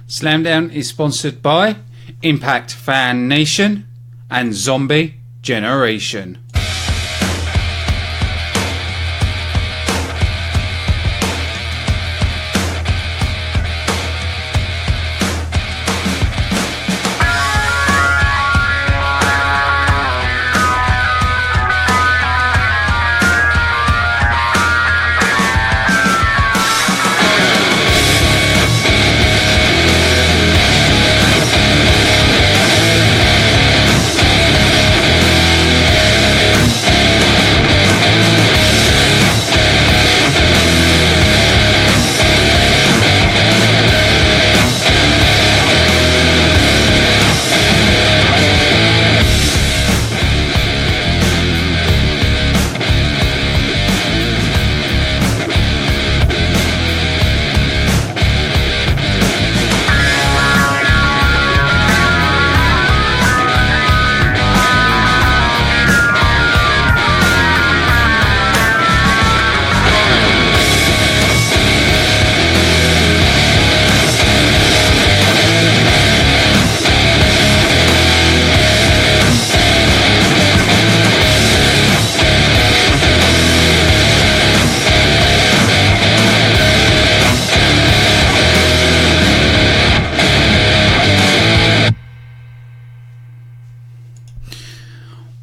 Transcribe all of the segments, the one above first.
Slamdown is sponsored by Impact Fan Nation and Zombie Generation.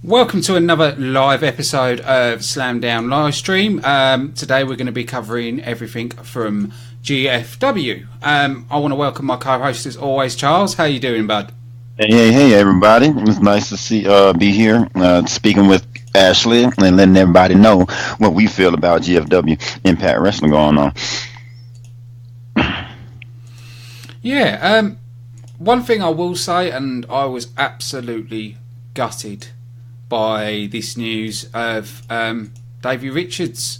Welcome to another live episode of Slamdown Livestream. Today we're going to be covering everything from GFW. I want to welcome my co-host as always, Charles. How you doing, bud? Hey, everybody. It's nice to be here, speaking with Ashley and letting everybody know what we feel about GFW Impact Wrestling going on. Yeah, one thing I will say, and I was absolutely gutted by this news of Davey Richards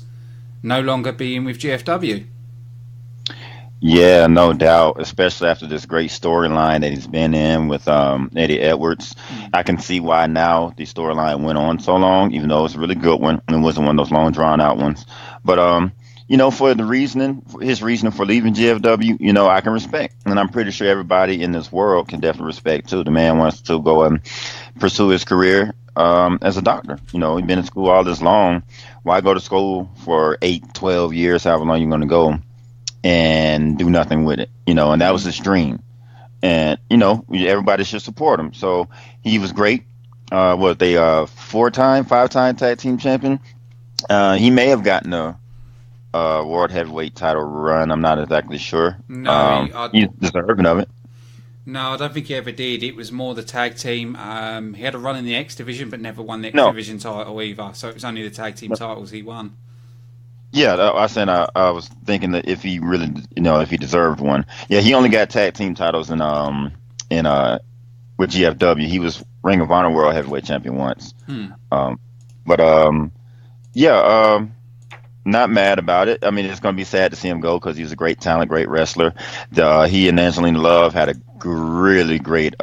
no longer being with GFW. Yeah, no doubt, especially after this great storyline that he's been in with Eddie Edwards. I can see why now the storyline went on so long, even though it's a really good one and it wasn't one of those long drawn out ones. But for his reasoning for leaving GFW, I can respect, and I'm pretty sure everybody in this world can definitely respect too. The man wants to go and pursue his career as a doctor. He's been in school all this long. Why go to school for 8, 12 years, however long you're going to go, and do nothing with it? And that was his dream. And, everybody should support him. So he was great. Was they 5-time tag team champion? He may have gotten a world heavyweight title run. I'm not exactly sure. No, he's deserving of it. No, I don't think he ever did. It was more the tag team. He had a run in the X division, but never won the X division title either. So it was only the tag team titles he won. Yeah, I was thinking that if he really, if he deserved one. Yeah, he only got tag team titles with GFW. He was Ring of Honor World Heavyweight Champion once. Not mad about it. I mean, it's going to be sad to see him go because he was a great talent, great wrestler. He and Angelina Love had a really great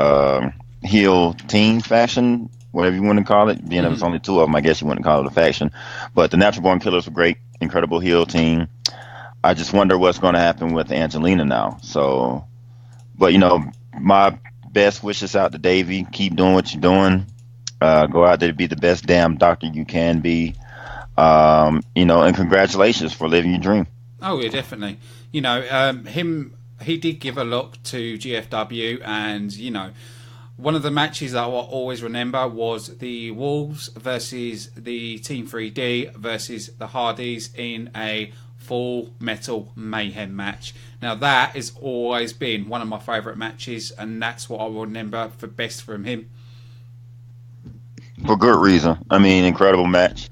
heel team faction, whatever you want to call it. Being there was only two of them, I guess you wouldn't call it a faction. But the Natural Born Killers were great, incredible heel team. I just wonder what's going to happen with Angelina now. So, but my best wishes out to Davey. Keep doing what you're doing. Go out there to be the best damn doctor you can be. And congratulations for living your dream. Oh yeah, definitely. He did give a look to GFW, and one of the matches that I will always remember was the Wolves versus the Team 3D versus the Hardys in a Full Metal Mayhem match. Now that has always been one of my favourite matches, and that's what I will remember for best from him. For good reason. I mean, incredible match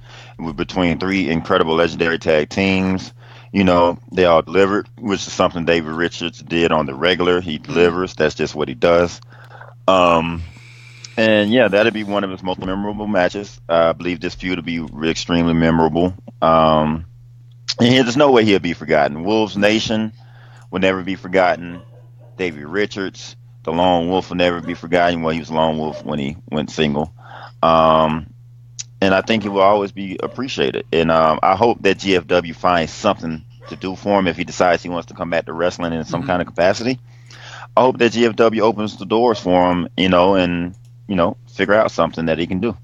between three incredible legendary tag teams. They all delivered, which is something David Richards did on the regular. He delivers. That's just what he does. And yeah, that'd be one of his most memorable matches. I believe this feud will be extremely memorable. And there's no way he'll be forgotten. Wolves Nation will never be forgotten. David Richards, the Lone Wolf, will never be forgotten. Well, he was Lone Wolf when he went single. And I think it will always be appreciated. And I hope that GFW finds something to do for him if he decides he wants to come back to wrestling in some kind of capacity. I hope that GFW opens the doors for him, and figure out something that he can do.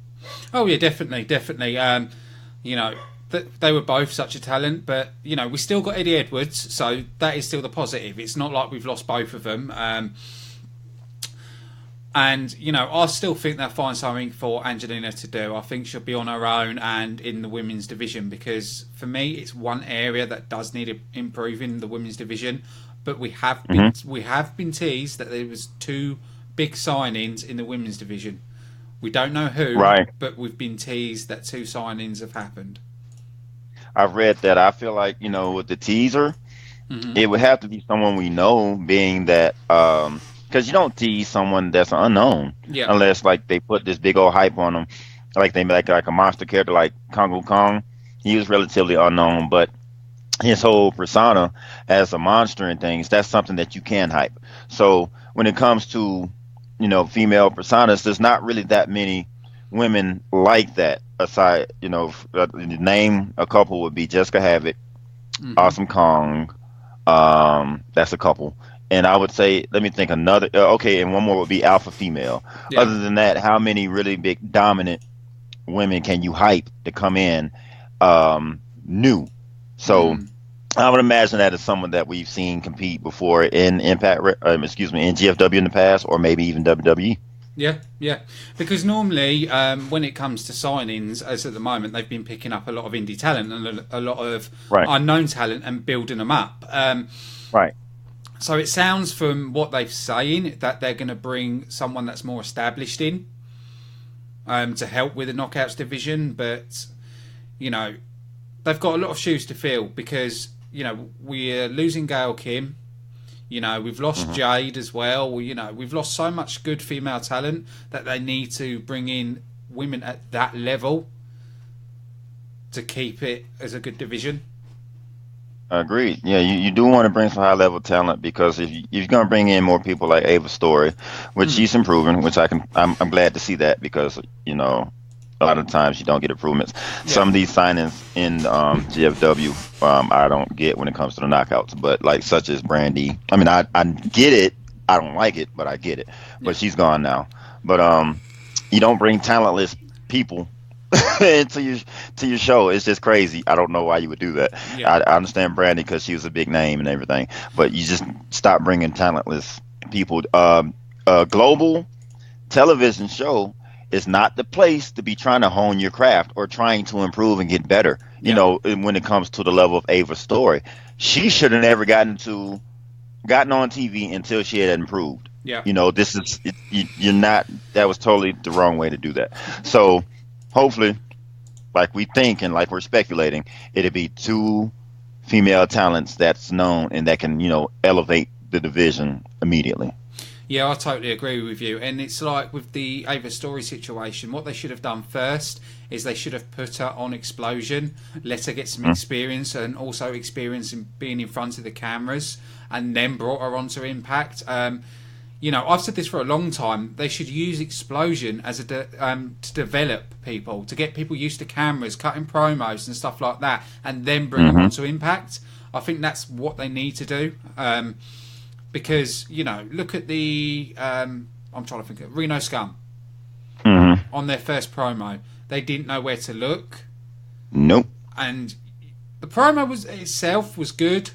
Oh yeah, definitely, definitely. You know, they were both such a talent, but we still got Eddie Edwards, so that is still the positive. It's not like we've lost both of them. And I still think they'll find something for Angelina to do. I think she'll be on her own and in the women's division, because for me, it's one area that does need improving, the women's division. But we have been teased that there was 2 big signings in the women's division. We don't know who, Right. but we've been teased that 2 signings have happened. I've read that. I feel like, with the teaser, it would have to be someone we know, being that, because you don't tease someone that's unknown Yeah. unless like they put this big old hype on them, like they make like a monster character like Kongo Kong. He was relatively unknown, but his whole persona as a monster and things, that's something that you can hype. So when it comes to, female personas, there's not really that many women like that. Aside, name a couple would be Jessica Havoc, Awesome Kong. That's a couple. And I would say, let me think another. Okay, and one more would be alpha female. Yeah. Other than that, how many really big dominant women can you hype to come in new? So I would imagine that is someone that we've seen compete before in Impact, in GFW in the past, or maybe even WWE. Yeah, yeah. Because normally, when it comes to signings, as at the moment, they've been picking up a lot of indie talent and a lot of Right. unknown talent and building them up. Right. So it sounds from what they're saying that they're going to bring someone that's more established in to help with the knockouts division. But, they've got a lot of shoes to fill, because, we're losing Gail Kim. We've lost Jade as well. We've lost so much good female talent that they need to bring in women at that level to keep it as a good division. Agreed. Yeah, you do want to bring some high level talent, because if you're going to bring in more people like Ava Story, which she's improving, which I'm glad to see that, because a lot of times you don't get improvements. Yeah. Some of these signings in GFW, I don't get when it comes to the knockouts, but like such as Brandy. I mean, I get it. I don't like it, but I get it. But she's gone now. But you don't bring talentless people into your show. It's just crazy. I don't know why you would do that. Yeah. I understand Brandy because she was a big name and everything, but you just stop bringing talentless people. A global television show is not the place to be trying to hone your craft or trying to improve and get better. When it comes to the level of Ava Story, she should have never gotten on TV until she had improved. Yeah. This is you're not. That was totally the wrong way to do that. So hopefully, like we think and like we're speculating, it'll be 2 female talents that's known and that can elevate the division immediately. Yeah, I totally agree with you. And it's like with the Ava Story situation, what they should have done first is they should have put her on Explosion, let her get some experience, and also experience in being in front of the cameras, and then brought her onto Impact. I've said this for a long time. They should use Explosion as to develop people, to get people used to cameras, cutting promos and stuff like that, and then bring them onto Impact. I think that's what they need to do. Because, look at the... I'm trying to think of Reno Scum. On their first promo. They didn't know where to look. Nope. And the promo itself was good,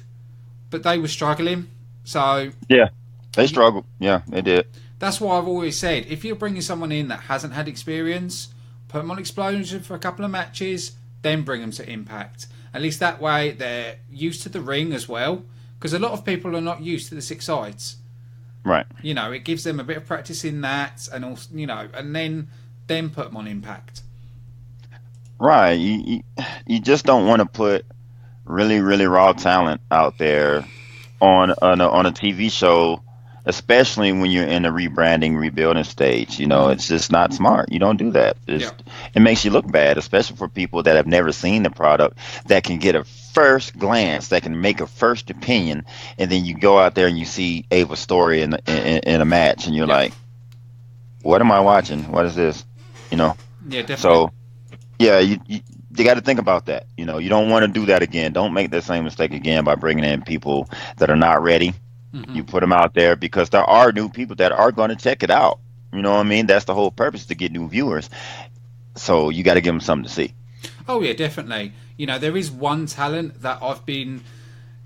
but they were struggling. So... Yeah, they struggled. Yeah, they did. That's why I've always said, if you're bringing someone in that hasn't had experience, put them on Explosion for a couple of matches, then bring them to Impact. At least that way they're used to the ring as well. Because a lot of people are not used to the 6 sides. Right. It gives them a bit of practice in that, and also, and then put them on Impact. Right. You just don't want to put really, really raw talent out there on a TV show, especially when you're in a rebranding, rebuilding stage. It's just not smart. You don't do that. It makes you look bad, especially for people that have never seen the product, that can get a first glance, that can make a first opinion, and then you go out there and you see Ava Story in a match, and you're like, what am I watching? What is this? Yeah, definitely. So, yeah, you got to think about that. You don't want to do that again. Don't make that same mistake again by bringing in people that are not ready. You put them out there because there are new people that are going to check it out. You know what I mean? That's the whole purpose, to get new viewers. So you got to give them something to see. Oh yeah, definitely. You know, there is one talent that I've been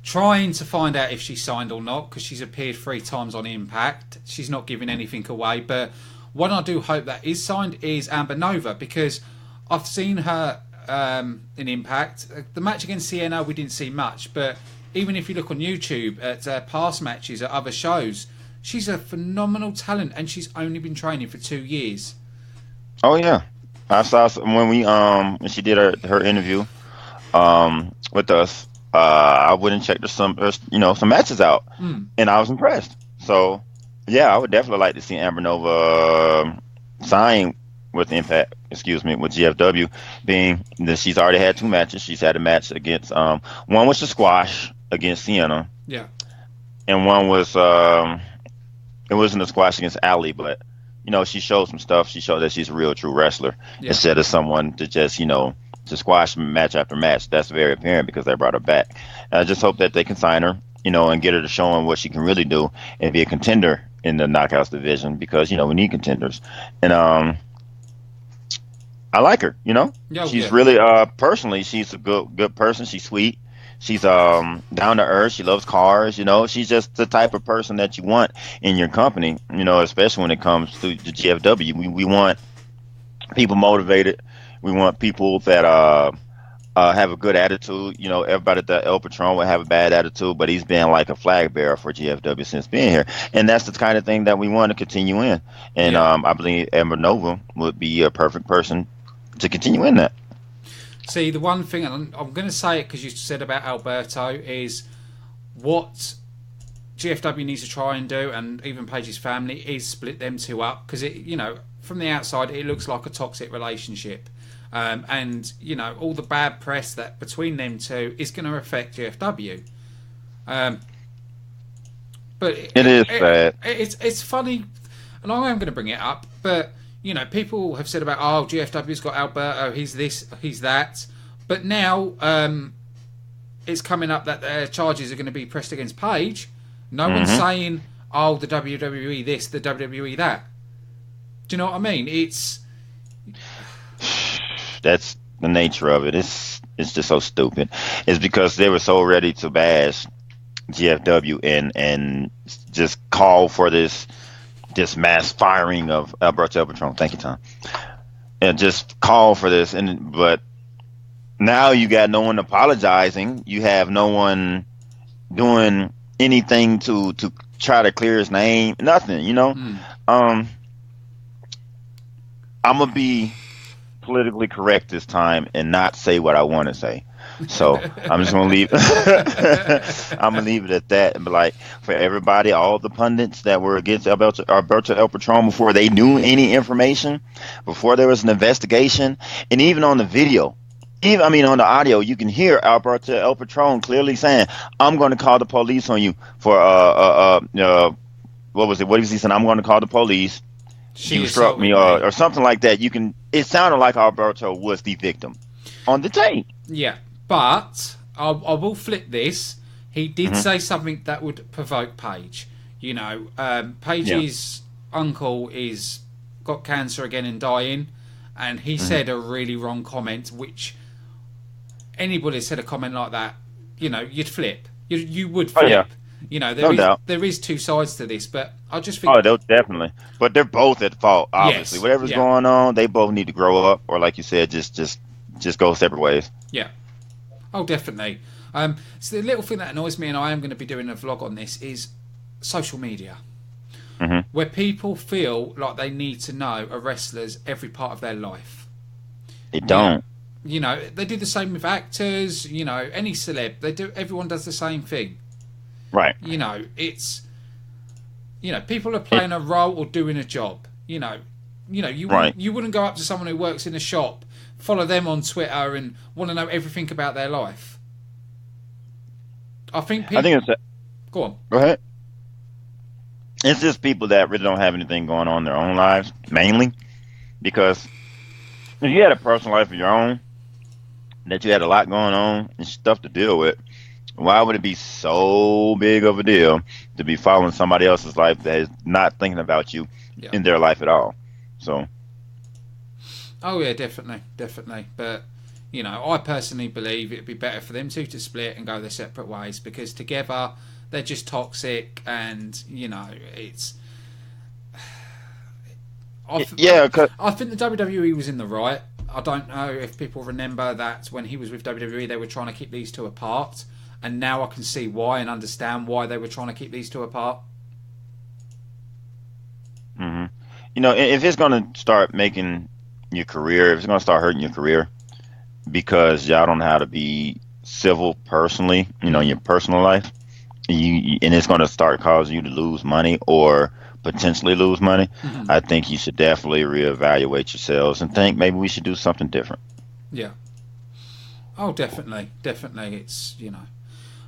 trying to find out if she's signed or not, because she's appeared 3 times on Impact. She's not giving anything away, but one I do hope that is signed is Amber Nova, because I've seen her in Impact. The match against Sienna, we didn't see much, but even if you look on YouTube at past matches at other shows, she's a phenomenal talent, and she's only been training for 2 years. Oh yeah, I saw when she did her interview with us. I went and checked some matches out, and I was impressed. So yeah, I would definitely like to see Amber Nova sign with Impact. With GFW, being that she's already had 2 matches. She's had a match against one was a squash against Sienna. Yeah. And one was it wasn't a squash against Ali, but she showed some stuff. She showed that she's a real true wrestler instead of someone to just to squash match after match. That's very apparent because they brought her back. And I just hope that they can sign her, and get her to showing what she can really do and be a contender in the knockouts division, because we need contenders. And I like her. She's really personally, she's a good person. She's sweet. She's down to earth. She loves cars. She's just the type of person that you want in your company. Especially when it comes to the GFW. We want people motivated. We want people that have a good attitude. Everybody at the El Patron would have a bad attitude, but he's been like a flag bearer for GFW since being here, and that's the kind of thing that we want to continue in. And I believe Amber Nova would be a perfect person to continue in that. See, the one thing, and I'm going to say it because you said about Alberto, is what GFW needs to try and do, and even Paige's family, is split them 2 up, because from the outside it looks like a toxic relationship. And all the bad press that between them 2 is going to affect GFW. But it is bad. It's funny, and I am going to bring it up. But people have said about GFW's got Alberto, he's this, he's that. But now it's coming up that their charges are going to be pressed against Paige. No one's saying the WWE this, the WWE that. Do you know what I mean? That's the nature of it. It's just so stupid. It's because they were so ready to bash GFW and just call for this mass firing of Alberto El Patron. Thank you, Tom. And just call for this, but now you got no one apologizing. You have no one doing anything to try to clear his name. Nothing. I'm gonna be politically correct this time and not say what I want to say. So I'm just gonna leave. I'm gonna leave it at that and be like, for everybody, all the pundits that were against Alberto El Patron before they knew any information, before there was an investigation, and even on the video, on the audio, you can hear Alberto El Patron clearly saying, "I'm going to call the police on you for what was it? What was he saying? I'm going to call the police. You struck me," or something like that. It sounded like Alberto was the victim on the tape. Yeah, but I will flip this. He did say something that would provoke Paige. Paige's uncle is got cancer again and dying, and he said a really wrong comment, which anybody said a comment like that, you'd flip. You would flip. Oh, yeah. There is 2 sides to this, but I just think... they'll definitely. But they're both at fault, obviously. Yes, whatever's going on, they both need to grow up, or like you said, just go separate ways. Yeah. Oh, definitely. So the little thing that annoys me, and I am going to be doing a vlog on this, is social media. Where people feel like they need to know a wrestler's every part of their life. They don't. They do the same with actors, any celeb. Everyone does the same thing. Right. It's people are playing a role or doing a job. You wouldn't go up to someone who works in a shop, follow them on Twitter, and want to know everything about their life. I think it's go on. Go ahead. It's just people that really don't have anything going on in their own lives, mainly because if you had a personal life of your own, that you had a lot going on and stuff to deal with, Why would it be so big of a deal to be following somebody else's life that is not thinking about you Yeah. in their life at all? So, Oh yeah, definitely, definitely. But I personally believe it'd be better for them two to split and go their separate ways, because together they're just toxic, and it's. yeah, 'cause I think the WWE was in the right. I don't know if people remember that when he was with WWE, they were trying to keep these two apart, and now I can see why and understand why they were trying to keep these two apart. hmm if it's going to start making your career, if it's going to start hurting your career because y'all don't know how to be civil personally, in your personal life, and it's going to start causing you to lose money or potentially lose money, Hmm. I think you should definitely reevaluate yourselves and think maybe we should do something different. Yeah. Oh, definitely, definitely. It's.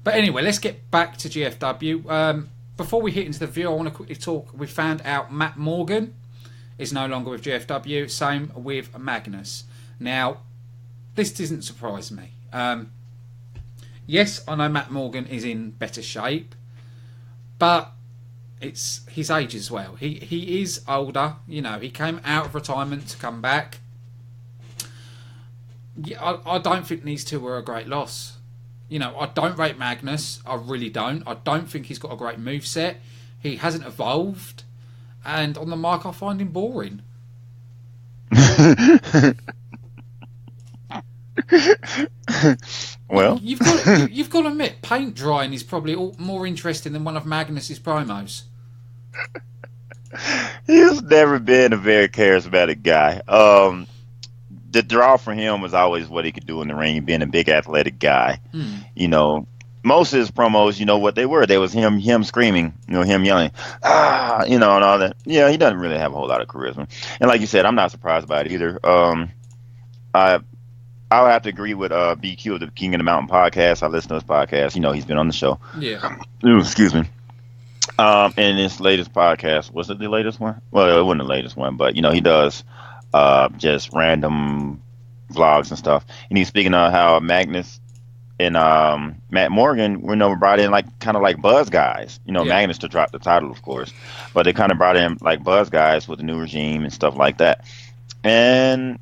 But anyway, let's get back to GFW. Before we hit into the review, I want to quickly talk. We found out Matt Morgan is no longer with GFW. Same with Magnus. Now, this doesn't surprise me. Yes, I know Matt Morgan is in better shape, but it's his age as well. He is older. He came out of retirement to come back. Yeah, I don't think these two were a great loss. I don't rate Magnus. I really don't. I don't think he's got a great moveset. He hasn't evolved. And on the mic, I find him boring. Well, You've got to admit, paint drying is probably more interesting than one of Magnus's promos. he's never been a very charismatic guy. The draw for him was always what he could do in the ring, being a big athletic guy. Hmm. You know, most of his promos, what they were. They was him screaming, him yelling, and all that. Yeah, he doesn't really have a whole lot of charisma. And like you said, I'm not surprised by it either. I I'll have to agree with BQ of the King of the Mountain podcast. I listen to his podcast. He's been on the show. Yeah. Ooh, excuse me. And his latest podcast, was it the latest one? Well, it wasn't the latest one, but he does just random vlogs and stuff. And he's speaking of how Magnus and Matt Morgan were brought in like kind of like buzz guys. Yeah. Magnus to drop the title, of course, but they kind of brought in like buzz guys with the new regime and stuff like that. And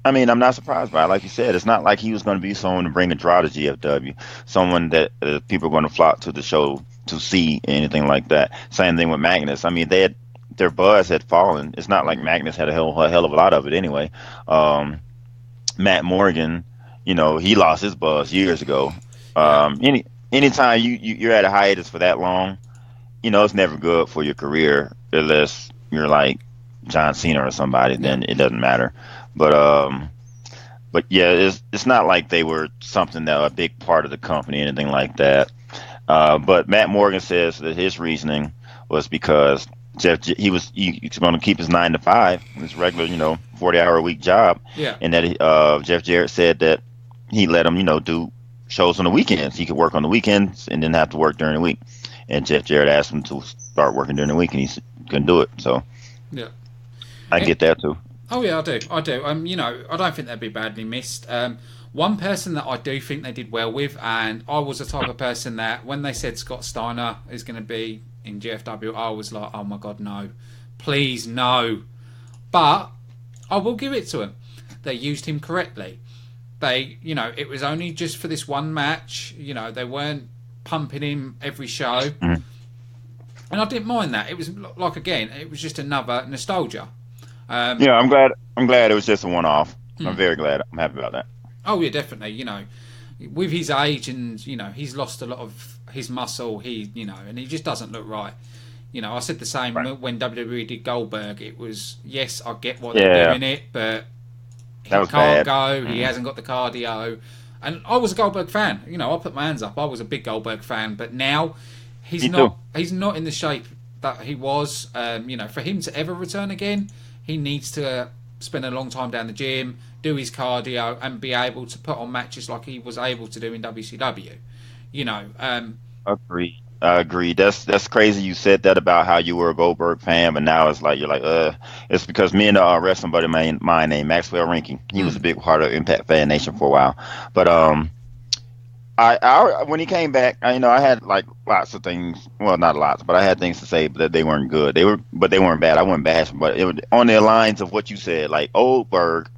I mean, I'm not surprised by it. Like you said, it's not like he was going to be someone to bring a draw to GFW, someone that people are going to flock to the show to see, anything like that. Same thing with Magnus. I mean, their buzz had fallen. It's not like Magnus had a hell of a lot of it anyway. Matt Morgan, he lost his buzz years ago. Yeah. Anytime you're at a hiatus for that long, it's never good for your career unless you're like John Cena or somebody. Then it doesn't matter. But yeah, it's not like they were something that a big part of the company, anything like that. But Matt Morgan says that his reasoning was because he's going to keep his 9 to 5, his regular 40-hour-a-week job, Yeah. and that Jeff Jarrett said that he let him do shows on the weekends. He could work on the weekends and didn't have to work during the week. And Jeff Jarrett asked him to start working during the week, and he couldn't do it. So Yeah. I get that too. Oh yeah, I do. I don't think they'd be badly missed. One person that I do think they did well with, and I was the type of person that when they said Scott Steiner is going to be in GFW, I was like, oh my god, no, please no. But I will give it to him. They used him correctly. It was only just for this one match. They weren't pumping him every show, Mhm. and I didn't mind that. It was like, again, it was just another nostalgia. Yeah, I'm glad it was just a one-off. I'm very glad. I'm happy about that. Oh yeah, definitely. With his age and he's lost a lot of his muscle. And he just doesn't look right. I said the same when WWE did Goldberg. It was, yes, I get why they're doing it, but he That was can't bad. go. He hasn't got the cardio. And I was a Goldberg fan. I put my hands up. I was a big Goldberg fan, but now he's Me not. too. He's not in the shape that he was. For him to ever return again, he needs to spend a long time down the gym, do his cardio, and be able to put on matches like he was able to do in WCW. Agree. I agree. That's crazy. You said that about how you were a Goldberg fan, but now it's like you're like, it's because me and a wrestling buddy of mine named Maxwell Rankin. He was a big part of Impact Fan Nation for a while, but I when he came back, I had like lots of things. Well, not lots, but I had things to say, but that they weren't good. But they weren't bad. I wouldn't bash them, but it was on the lines of what you said. Like Oldberg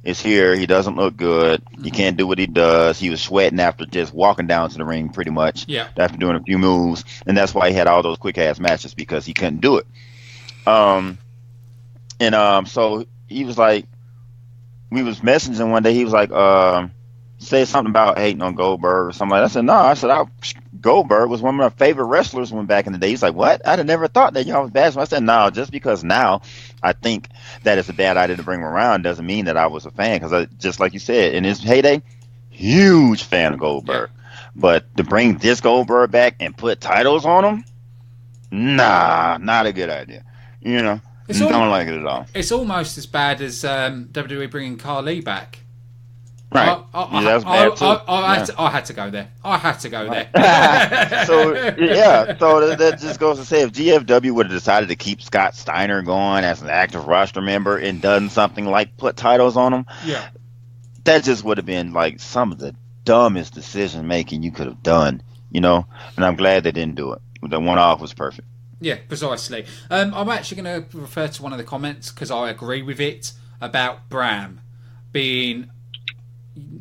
is here. He doesn't look good. He can't do what he does. He was sweating after just walking down to the ring, pretty much Yeah. after doing a few moves, and that's why he had all those quick ass matches because he couldn't do it. Um, so he was like, we was messaging one day. He was like, said something about hating on Goldberg or something like that. I said, no. I said, Goldberg was one of my favorite wrestlers when back in the day. He's like, what? I'd have never thought that y'all was bad. I said, no, just because now I think that it's a bad idea to bring him around doesn't mean that I was a fan. Because just like you said, in his heyday, huge fan of Goldberg. Yeah. But to bring this Goldberg back and put titles on him, nah, not a good idea. Don't like it at all. It's almost as bad as WWE bringing Khali back. Right. I had to go there. So that just goes to say, if GFW would have decided to keep Scott Steiner going as an active roster member and done something like put titles on him, that just would have been like some of the dumbest decision making you could have done, and I'm glad they didn't do it. The one off was perfect. Yeah, precisely. I'm actually going to refer to one of the comments because I agree with it about Bram being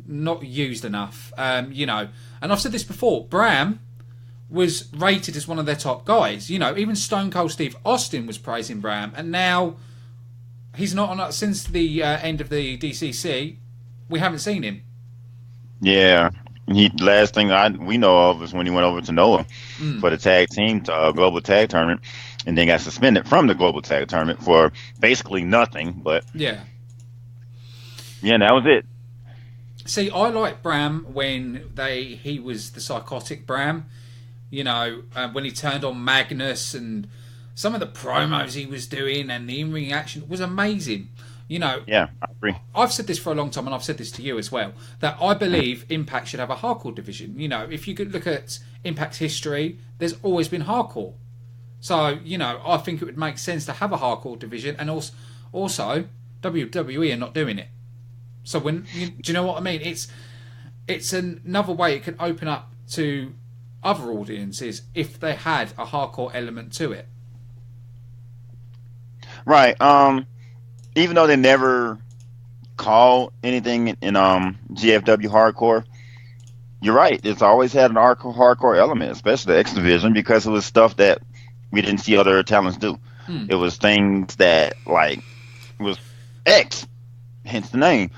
not used enough, and I've said this before. Bram was rated as one of their top guys. Even Stone Cold Steve Austin was praising Bram, and now he's not on. Since the end of the DCC, we haven't seen him. Yeah, last thing we know of is when he went over to Noah for the tag team global tag tournament, and then got suspended from the global tag tournament for basically nothing. But yeah, that was it. See, I like Bram when he was the psychotic Bram, when he turned on Magnus, and some of the promos he was doing and the in-ring action was amazing. Yeah, I agree. I've said this for a long time, and I've said this to you as well, that I believe Impact should have a hardcore division. If you could look at Impact's history, there's always been hardcore. So, I think it would make sense to have a hardcore division, and also WWE are not doing it. So do you know what I mean? It's another way it can open up to other audiences if they had a hardcore element to it. Right. Even though they never call anything in GFW hardcore, you're right. It's always had an hardcore element, especially the X Division, because it was stuff that we didn't see other talents do. It was things that was X, hence the name.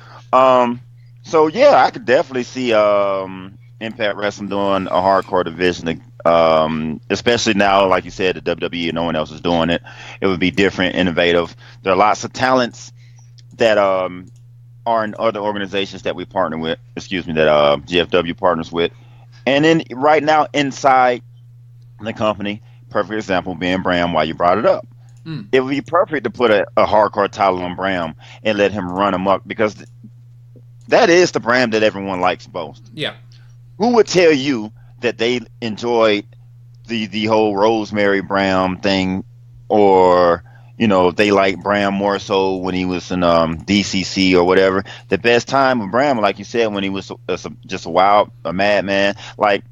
So yeah, I could definitely see Impact Wrestling doing a hardcore division, especially now, like you said, the WWE and no one else is doing it. It would be different, innovative. There are lots of talents that are in other organizations that we partner with. That GFW partners with, and then right now inside the company, perfect example being Bram. Why you brought it up? It would be perfect to put a hardcore title on Bram and let him run amok, because that is the Bram that everyone likes most. Yeah. Who would tell you that they enjoyed the whole Rosemary Bram thing, or they like Bram more so when he was in DCC or whatever? The best time with Bram, like you said, when he was just a madman. Like,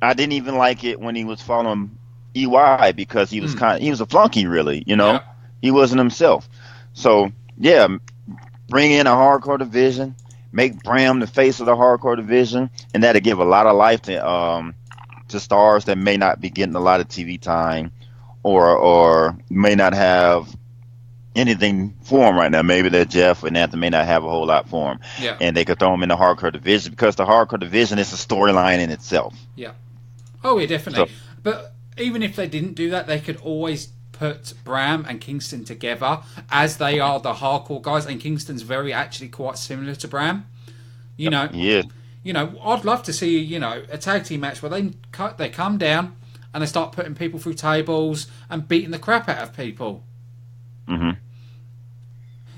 I didn't even like it when he was following EY, because he was he was a flunky, really. Yeah. He wasn't himself. So yeah, bring in a hardcore division. Make Bram the face of the hardcore division, and that'll give a lot of life to stars that may not be getting a lot of TV time, or may not have anything for them right now. Maybe that Jeff and Anthony may not have a whole lot for them, and they could throw them in the hardcore division, because the hardcore division is a storyline in itself. Yeah. Oh, yeah, definitely. But even if they didn't do that, they could always put Bram and Kingston together, as they are the hardcore guys, and Kingston's actually quite similar to Bram. Yeah. I'd love to see a tag team match where they come down and they start putting people through tables and beating the crap out of people. Mm-hmm.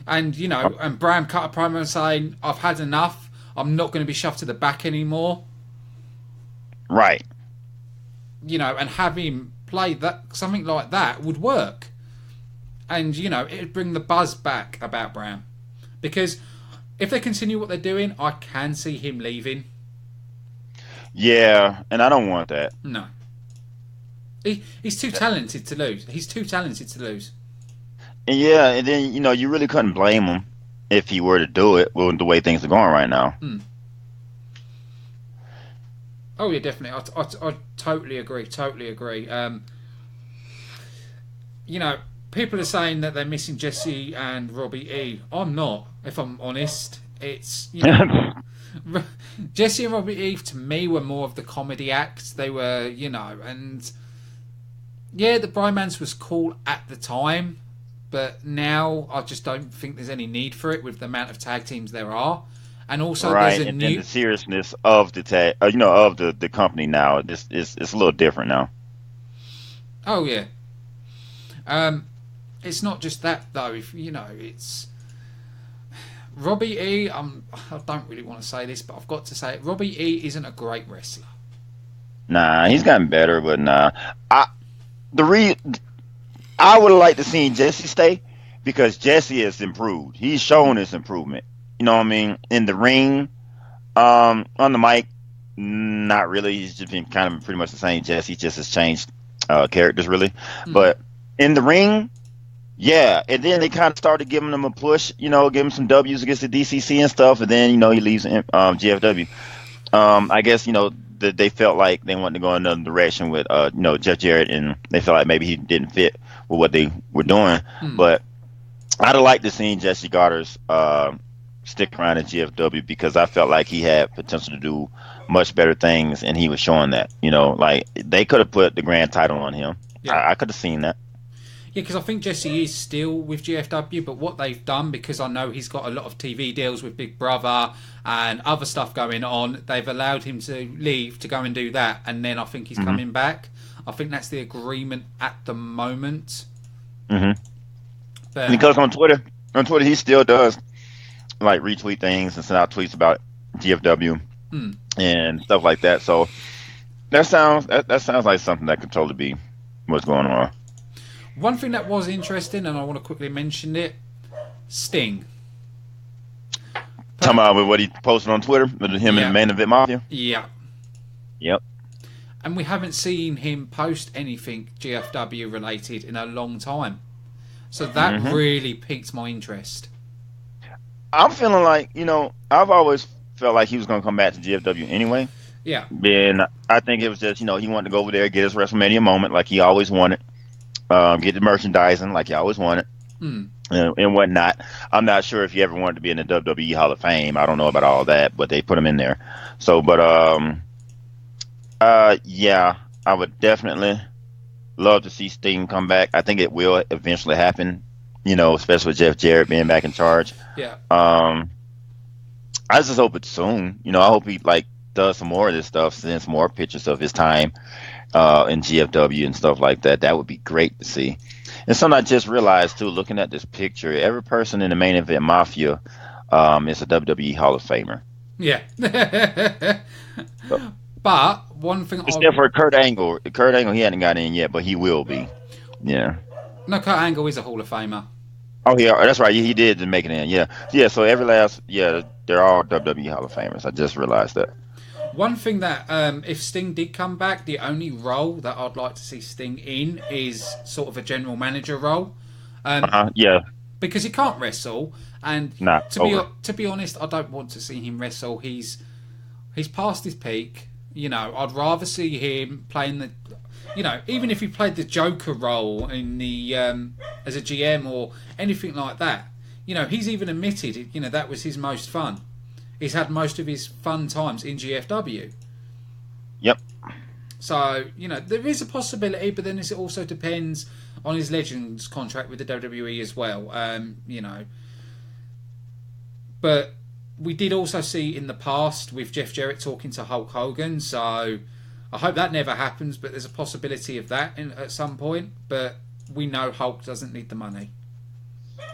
And and Bram cut a promo saying, "I've had enough. I'm not going to be shoved to the back anymore." Right. And have him play that, something like that would work, and it'd bring the buzz back about Bram, because if they continue what they're doing, I can see him leaving. Yeah, and I don't want that. No. He's too talented to lose. He's too talented to lose. And yeah, and then you really couldn't blame him if he were to do it with the way things are going right now. Mm. Oh yeah, definitely. I totally agree. Totally agree. People are saying that they're missing Jesse and Robbie E. I'm not. If I'm honest, it's Jesse and Robbie E. to me were more of the comedy acts. They were, and yeah, the bromance was cool at the time, but now I just don't think there's any need for it with the amount of tag teams there are. And also, Right, there's a and new. then the seriousness of the tag, of the company now, it's a little different now. Oh yeah. It's not just that though. If it's Robbie E. I don't really want to say this, but I've got to say it. Robbie E. isn't a great wrestler. Nah, he's gotten better, but nah. The re I would like to see Jesse stay because Jesse has improved. He's shown his improvement. You know what I mean? In the ring, on the mic, not really. He's just been kind of pretty much the same Jesse, just has changed characters really. Mm. But in the ring, yeah. And then they kind of started giving him a push, give him some W's against the DCC and stuff. And then he leaves GFW. I guess that they felt like they wanted to go another direction with Jeff Jarrett, and they felt like maybe he didn't fit with what they were doing. But I'd have liked to see Jesse Garter's stick around at GFW because I felt like he had potential to do much better things, and he was showing that. Like they could have put the grand title on him. Yeah. I could have seen that. Yeah, because I think Jesse is still with GFW, but what they've done, because I know he's got a lot of TV deals with Big Brother and other stuff going on, they've allowed him to leave to go and do that, and then I think he's coming back. I think that's the agreement at the moment. But Because on Twitter he still does like retweet things and send out tweets about GFW and stuff like that. So that sounds like something that could totally be what's going on. one thing that was interesting, and I want to quickly mention it, Sting. Talking about with what he posted on Twitter with him and Main Event Mafia. Yeah. Yep. And we haven't seen him post anything GFW related in a long time. So that really piqued my interest. I'm feeling like, I've always felt like he was going to come back to GFW anyway. Yeah. And I think it was just, he wanted to go over there, get his WrestleMania moment like he always wanted. Get the merchandising like he always wanted. And whatnot. I'm not sure if he ever wanted to be in the WWE Hall of Fame. I don't know about all that, but they put him in there. So, but yeah, I would definitely love to see Sting come back. I think it will eventually happen. Especially with Jeff Jarrett being back in charge. Yeah. I just hope it's soon. I hope he does some more of this stuff, send some more pictures of his time in GFW and stuff like that. That would be great to see. And something I just realized too, looking at this picture, every person in the Main Event Mafia is a WWE Hall of Famer. Yeah. But one thing, except for Kurt Angle. Kurt Angle, he hadn't got in yet, but he will be. Yeah. No, Kurt Angle is a Hall of Famer. Oh yeah, that's right. He did make it in. Yeah. So they're all WWE Hall of Famers. I just realized that. One thing that, if Sting did come back, the only role that I'd like to see Sting in is sort of a general manager role. Yeah. Because he can't wrestle, and to be honest, I don't want to see him wrestle. He's past his peak. I'd rather see him playing the, even if he played the Joker role in the as a GM or anything like that. He's even admitted, that was his most fun. He's had most of his fun times in GFW. Yep. So, there is a possibility, but then it also depends on his Legends contract with the WWE as well. But we did also see in the past with Jeff Jarrett talking to Hulk Hogan, so I hope that never happens, but there's a possibility of that at some point. But we know Hulk doesn't need the money.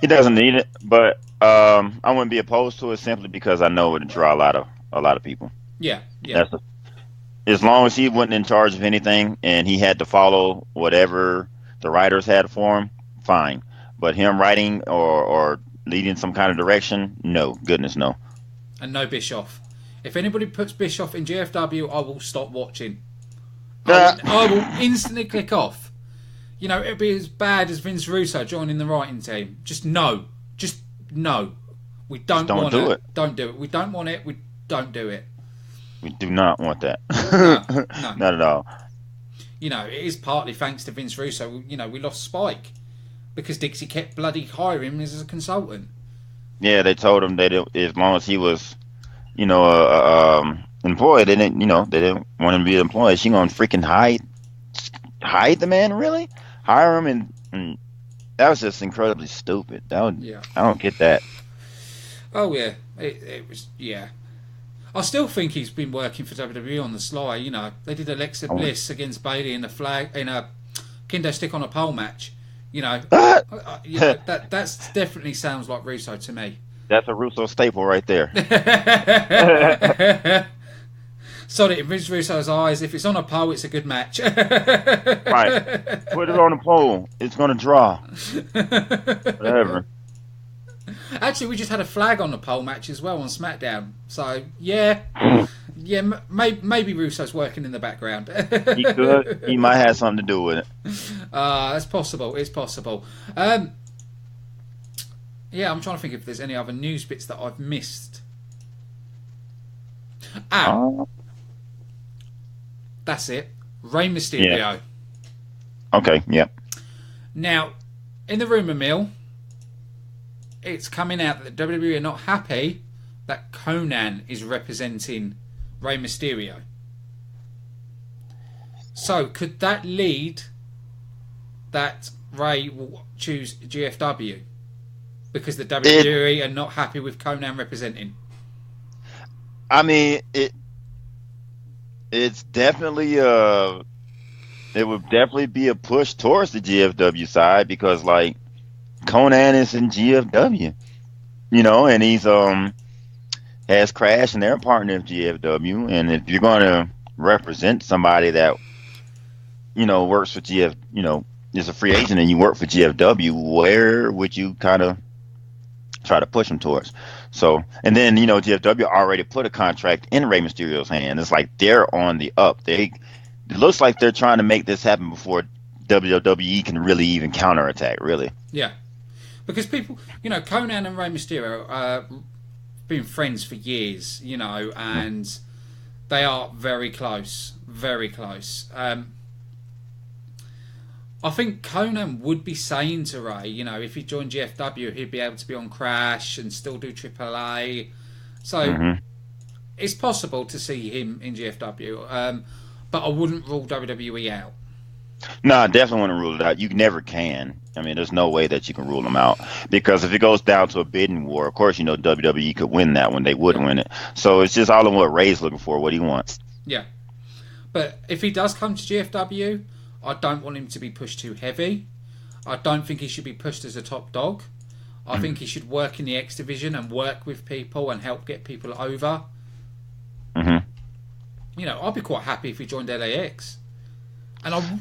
He doesn't need it, but I wouldn't be opposed to it simply because I know it would draw a lot of people. Yeah. As long as he wasn't in charge of anything and he had to follow whatever the writers had for him, fine. But him writing or leading some kind of direction, no, goodness no. And no Bischoff. If anybody puts Bischoff in GFW, I will stop watching. Ah. I will instantly click off. You know, it'd be as bad as Vince Russo joining the writing team. Just no. Just no. We don't want do it. Don't do it. We don't want it. We don't do it. We do not want that. No. Not at all. You know, it is partly thanks to Vince Russo. You know, we lost Spike because Dixie kept bloody hiring him as a consultant. Yeah, they told him that as long as he was, employed, they didn't want him to be an employee. She gonna freaking hide the man, really? Hire him, and that was just incredibly stupid. I don't get that. Oh yeah, it was I still think he's been working for WWE on the sly. You know, they did Alexa Bliss against Bayley in a kendo stick on a pole match. You know, that's definitely sounds like Russo to me. That's a Russo staple right there. Sorry, in Vince Russo's eyes, if it's on a pole, it's a good match. Right. Put it on a pole. It's going to draw. Whatever. Actually, we just had a flag on the pole match as well on SmackDown. So, maybe Russo's working in the background. He could. He might have something to do with it. It's possible. It's possible. I'm trying to think if there's any other news bits that I've missed. That's it. Rey Mysterio. Yeah. Okay, yeah. Now, in the rumour mill, it's coming out that WWE are not happy that Conan is representing Rey Mysterio. So, could that lead that Rey will choose GFW? Because the WWE are not happy with Conan representing. I mean, it's definitely it would definitely be a push towards the GFW side because like Conan is in GFW, and he's has Crash and they're a partner of GFW, and if you're going to represent somebody that works for is a free agent and you work for GFW, where would you kind of try to push him towards? So, and then GFW already put a contract in Rey Mysterio's hand. It's like they're on the up. It looks like they're trying to make this happen before WWE can really even counterattack. Really, yeah, because people, Conan and Rey Mysterio been friends for years, and they are very close, very close. I think Conan would be saying to Rey, if he joined GFW, he'd be able to be on Crash and still do AAA. So it's possible to see him in GFW, but I wouldn't rule WWE out. No, I definitely want to rule it out. You never can. I mean, there's no way that you can rule them out because if it goes down to a bidding war, of course, WWE could win that one. They would win it. So it's just all in what Rey's looking for, what he wants. Yeah. But if he does come to GFW, I don't want him to be pushed too heavy. I don't think he should be pushed as a top dog. I think he should work in the X division and work with people and help get people over. I'd be quite happy if he joined LAX.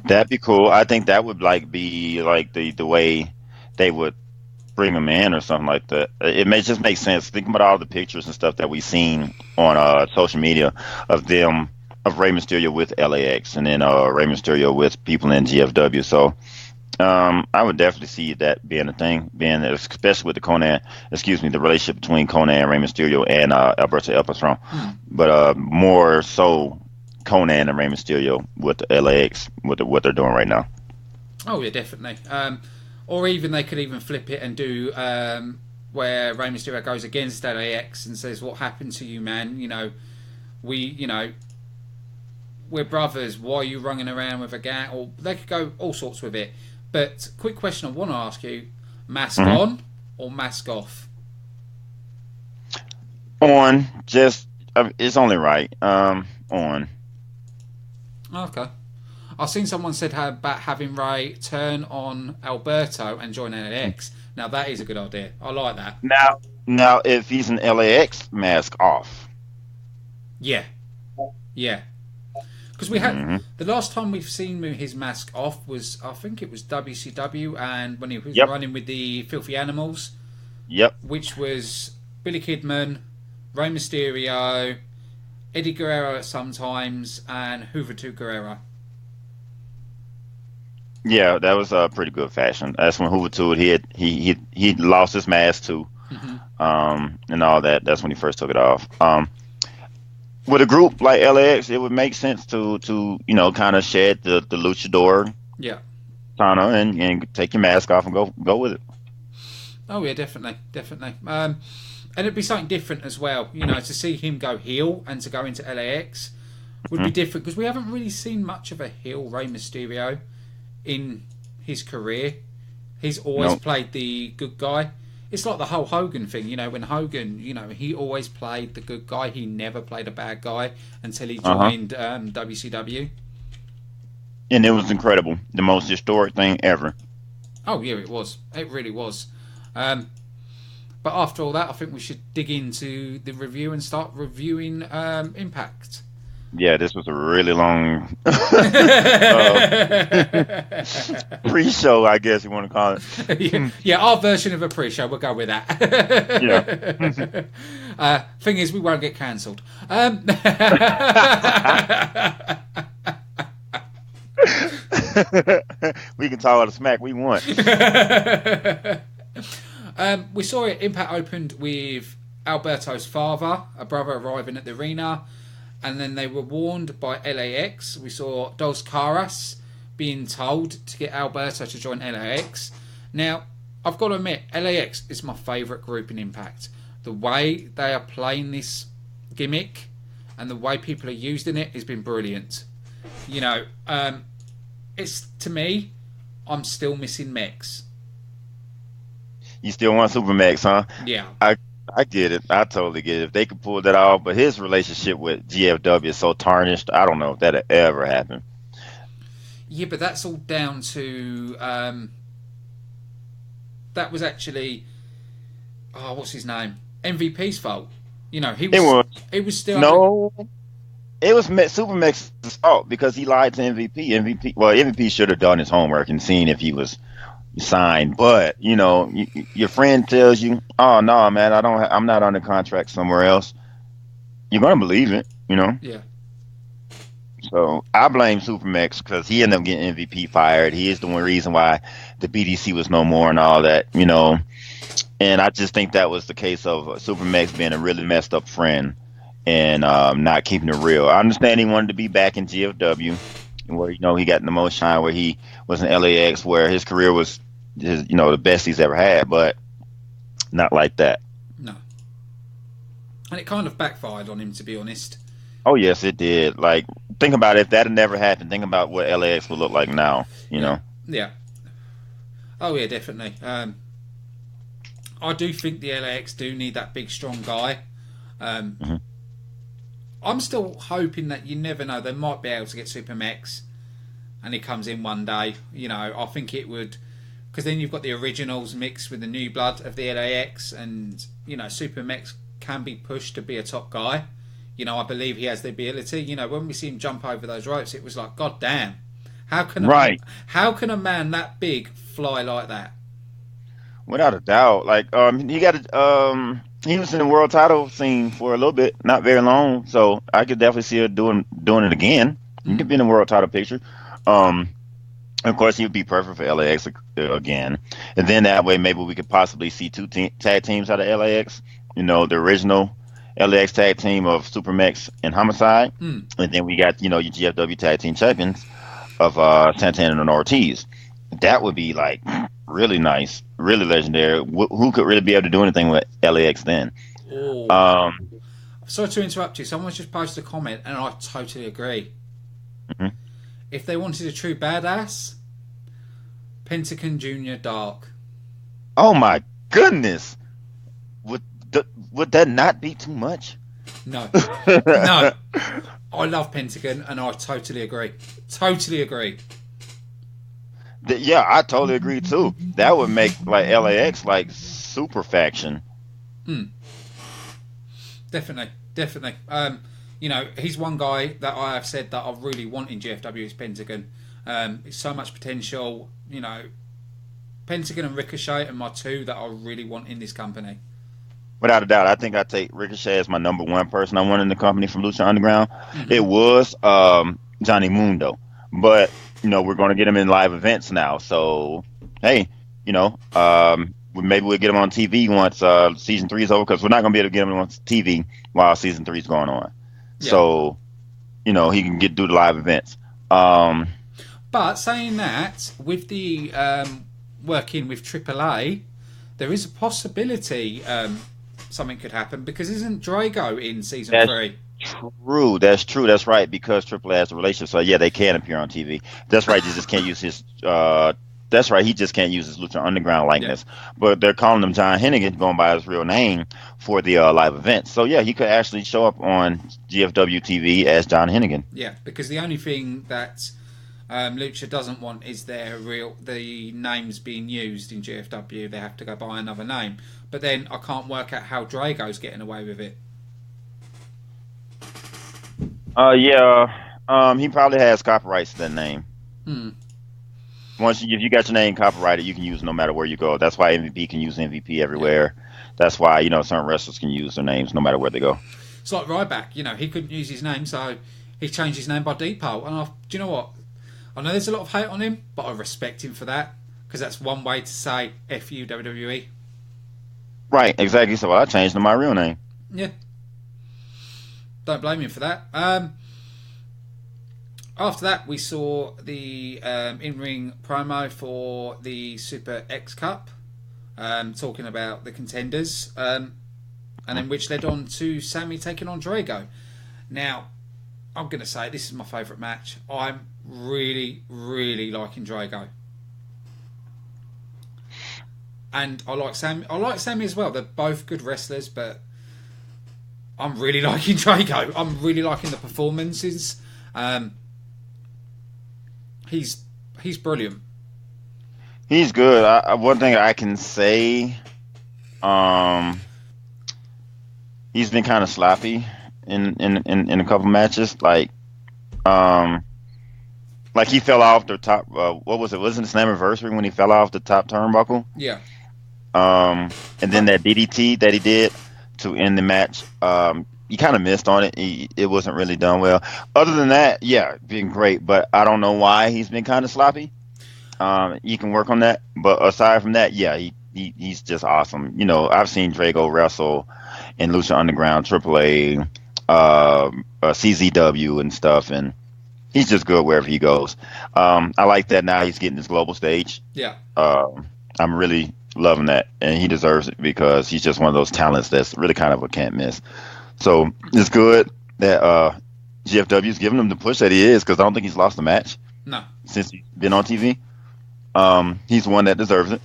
That'd be cool. I think that would be the way they would bring him in or something like that. It may just make sense. Think about all the pictures and stuff that we've seen on social media of them. Of Rey Mysterio with LAX and then Rey Mysterio with people in GFW. So I would definitely see that being a thing, especially with the relationship between Conan and Rey Mysterio and Alberto El Patron. But more so Conan and Rey Mysterio with the LAX, with what they're doing right now. Oh, yeah, definitely. Or even they could even flip it and do where Rey Mysterio goes against LAX and says, "What happened to you, man? We're brothers. Why are you running around with a gang?" Or they could go all sorts with it. But quick question I want to ask you: mask on or mask off? On. Just it's only right. On. Okay. I've seen someone said about having Rey turn on Alberto and join LAX. Now that is a good idea. I like that. Now if he's an LAX, mask off. Yeah. Because we had the last time we've seen his mask off was, I think it was WCW, and when he was running with the Filthy Animals. Yep. Which was Billy Kidman, Rey Mysterio, Eddie Guerrero sometimes, and Juventud Guerrero. Yeah, that was a pretty good fashion. That's when Hoover Tool he lost his mask too, Hmm. and all that. That's when he first took it off. With a group like LAX, it would make sense to kind of shed the luchador Yeah. kind of and take your mask off and go with it. Oh yeah, definitely, definitely. And it'd be something different as well. To see him go heel and to go into LAX would be Hmm. different because we haven't really seen much of a heel Rey Mysterio in his career. He's always Nope. played the good guy. It's like the whole Hogan thing, when Hogan, he always played the good guy. He never played a bad guy until he Uh huh. joined WCW. And it was incredible. The most historic thing ever. Oh yeah, it was. It really was. Um, but after all that, I think we should dig into the review and start reviewing Impact. Yeah, this was a really long pre-show, I guess you want to call yeah, it. yeah, our version of a pre-show. We'll go with Yeah. that. Thing is, we won't get cancelled. We can talk all the smack we want. We saw it. Impact opened with Alberto's father, a brother, arriving at the arena, and then they were warned by LAX. We saw Dos Caras being told to get Alberto to join LAX. Now, I've got to admit, LAX is my favourite group in Impact. The way they are playing this gimmick and the way people are using it has been brilliant. It's, to me, I'm still missing Mex. You still want Supermax, huh? Yeah. I get it. I totally get it. If they could pull that off, but his relationship with GFW is so tarnished. I don't know if that'll ever happen. Yeah, but that's all down to that was actually what's his name? MVP's fault. He It was was it was still no. It was Supermax's fault because he lied to MVP. MVP should have done his homework and seen if he was signed. But your friend tells you, "Oh no, man, I'm not under contract somewhere else." You're gonna believe it. yeah. So I blame Supermax because he ended up getting MVP fired. He is the one reason why the BDC was no more and all that. And I just think that was the case of Supermax being a really messed up friend and not keeping it real. I understand he wanted to be back in GFW, where he got the most shine, where he was in LAX, where his career was the best he's ever had, but not like that. No. And it kind of backfired on him, to be honest. Oh yes, it did. Like think about it. If that had never happened, think about what LAX would look like now. Yeah. Yeah. Oh yeah, definitely. I do think the LAX do need that big, strong guy. Hmm. I'm still hoping that you never know. They might be able to get Supermax, and he comes in one day. I think it would, because then you've got the originals mixed with the new blood of the LAX, and Supermax can be pushed to be a top guy. I believe he has the ability. When we see him jump over those ropes, it was like, God damn, Right. how can a man that big fly like that? Without a doubt. Like he was in the world title scene for a little bit, not very long. So I could definitely see her doing it again. He could Mm. be in the world title picture. Um, of course, he would be perfect for LAX again, and then that way maybe we could possibly see two tag teams out of LAX. The original LAX tag team of Supermax and Homicide, Mm. and then we got your GFW tag team champions of Santana and Ortiz. That would be like really nice, really legendary. Who could really be able to do anything with LAX then? Oh, Um, sorry to interrupt you. Someone's just posted a comment, and I totally agree. mhm. If they wanted a true badass, Pentagon Junior Dark. Oh my goodness, would would that not be too much? No, no. I love Pentagon, and I totally agree. Totally agree. Yeah, I totally agree too. That would make like LAX like super faction. Mm, definitely, definitely. He's one guy that I have said that I really want in GFW is Pentagon. It's so much potential. Pentagon and Ricochet are my two that I really want in this company. Without a doubt, I think I take Ricochet as my number one person I want in the company from Lucha Underground. It Hmm. was Johnny Mundo, but we're going to get him in live events now. So hey, maybe we'll get him on TV once season three is over because we're not going to be able to get him on TV while season three is going on. Yeah. So he can get do the live events. Um, But saying that, with the working with AAA, there is a possibility something could happen because isn't Drago in season that's 3? true. That's true. That's right. Because AAA has a relationship, so yeah, they can appear on TV. That's right. They just can't use his. That's right. He just can't use his Lucha Underground Yeah. likeness. But they're calling him John Hennigan, going by his real name for the live events. So yeah, he could actually show up on GFW TV as John Hennigan. Yeah, because the only thing that Lucha doesn't want is the names being used in GFW. They have to go by another name. But then I can't work out how Drago's getting away with it. Yeah. He probably has copyrights to that name. Hmm. If you got your name copyrighted, you can use it no matter where you go. That's why MVP can use MVP everywhere. That's why certain wrestlers can use their names no matter where they go. It's like Ryback. He couldn't use his name, so he changed his name by default. And do you know what? I know there's a lot of hate on him, but I respect him for that because that's one way to say "F you WWE." Right, exactly. So I changed to my real name. Yeah, don't blame him for that. After that, we saw the in-ring promo for the Super X Cup, talking about the contenders, and then which led on to Sammy taking on Drago. Now, I'm going to say this is my favourite match. I'm really, really liking Drago. And I like Sammy. I like Sammy as well. They're both good wrestlers, but I'm really liking Drago. I'm really liking the performances. He's brilliant. He's good. One thing I can say, um, he's been kind of sloppy in a couple matches. Um, like he fell off the top. What was it? Wasn't his anniversary when he fell off the top turnbuckle? Yeah. And then that DDT that he did to end the match. He kind of missed on it. It wasn't really done well. Other than that, yeah, been great. But I don't know why he's been kind of sloppy. You can work on that. But aside from that, yeah, he's just awesome. I've seen Drago wrestle in Lucha Underground, AAA, CZW, and stuff, and he's just good wherever he goes. I like that now he's getting this global stage. Yeah. I'm really loving that, and he deserves it because he's just one of those talents that's really kind of a can't miss. So it's good that GFW is giving him the push that he is because I don't think he's lost a match No. since he's been on TV. He's one that deserves it.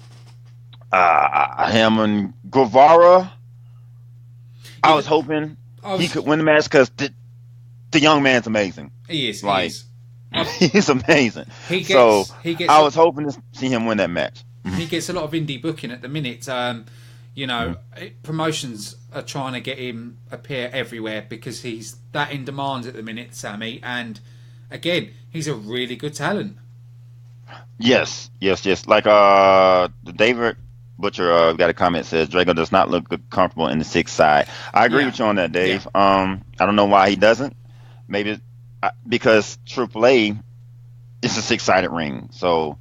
Him and Guevara, I was hoping he could win the match because the young man's amazing. He is. Like, He is. he's amazing. He So gets. I was hoping to see him win that match. He gets a lot of indie booking at the minute. Promotions are trying to get him appear everywhere because he's that in demand at the minute, Sammy. And again, he's a really good talent. Yes. Like the David Butcher got a comment says Drago does not look comfortable in the sixth side. I agree with you on that, Dave. Yeah. I don't know why he doesn't. Maybe because AAA is a six-sided ring. So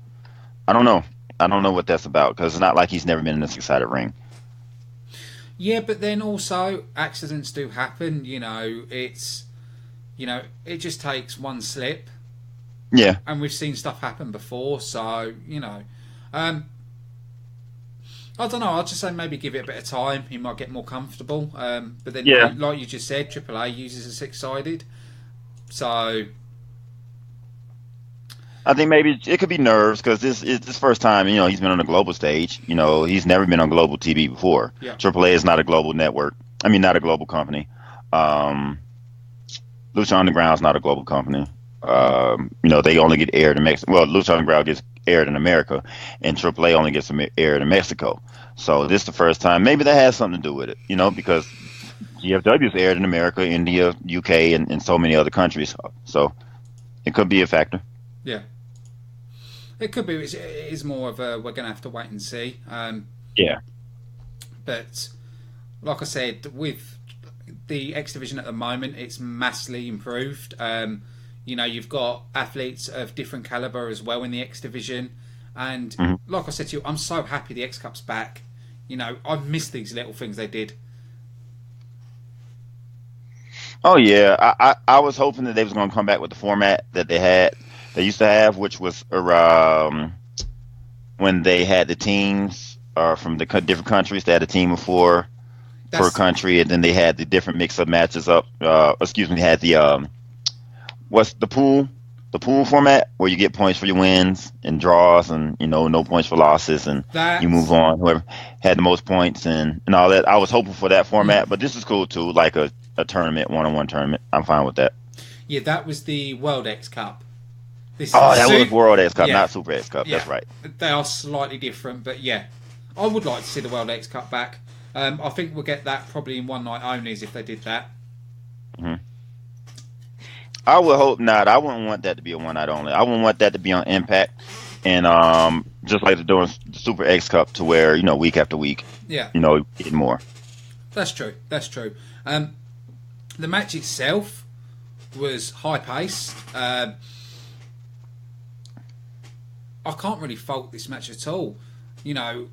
I don't know. I don't know what that's about because it's not like he's never been in a six-sided ring. Yeah, but then also accidents do happen. It just takes one slip. Yeah. And we've seen stuff happen before, so I don't know. I'll just say maybe give it a bit of time. He might get more comfortable. But then, like you just said, AAA uses a six-sided, so I think maybe it could be nerves because this is his first time. He's been on a global stage. He's never been on global TV before. Yeah. AAA is not a global network. I mean, not a global company. Lucha Underground is not a global company. They only get aired in Mexico. Well, Lucha Underground gets aired in America, and AAA only gets aired in Mexico. So this is the first time. Maybe that has something to do with it. Because GFW is aired in America, India, UK, and so many other countries. So it could be a factor. Yeah. It could be. It is more of a we're going to have to wait and see. Yeah. But like I said, with the X Division at the moment, it's massively improved. You've got athletes of different caliber as well in the X Division, and Hmm. like I said to you, I'm so happy the X Cup's back. I've missed these little things they did. Oh yeah, I was hoping that they was gonna come back with the format that they used to have, which was around when they had the teams from the different countries. They had a team of four per That's country, and then they had the different mix of matches up. Excuse me, they had the what's the pool format where you get points for your wins and draws, and no points for losses, and you move that. on. Whoever had the most points and all that. I was hoping for that Mm, format, but this is cool too, like a tournament, one-on-one tournament. I'm fine with that. yeah, that was the World X Cup. This is Oh, the that was suit. World X Cup, Yeah, not Super X Cup. That's yeah, right. they are slightly different, but yeah, I would like to see the World X Cup back. I think we'll get that probably in one night only, as if they did that. Hmm. I would hope not. I wouldn't want that to be a one night only. I wouldn't want that to be on Impact, and just like they're doing the Super X Cup, to where week after week, Yeah, getting more. that's true. That's true. The match itself was high paced. I can't really fault this match at all. You know,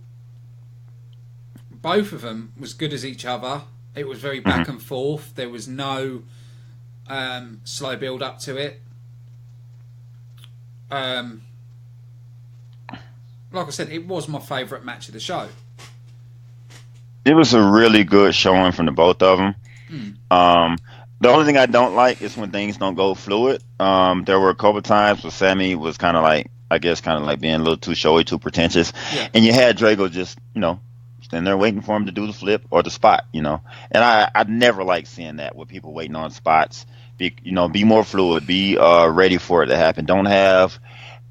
both of them was good as each other. It was very Hmm. back and forth. There was no slow build up to it. Um, like I said, it was my favourite match of the show. It was a really good showing from the both of them. Mm. Um, the only thing I don't like is when things don't go fluid. There were a couple times where Sammy was kind of like, I guess, kind of like being a little too showy, too pretentious, Yeah. and you had Drago just, standing there waiting for him to do the flip or the spot, And I never like seeing that with people waiting on spots. Be more fluid, be ready for it to happen. Don't have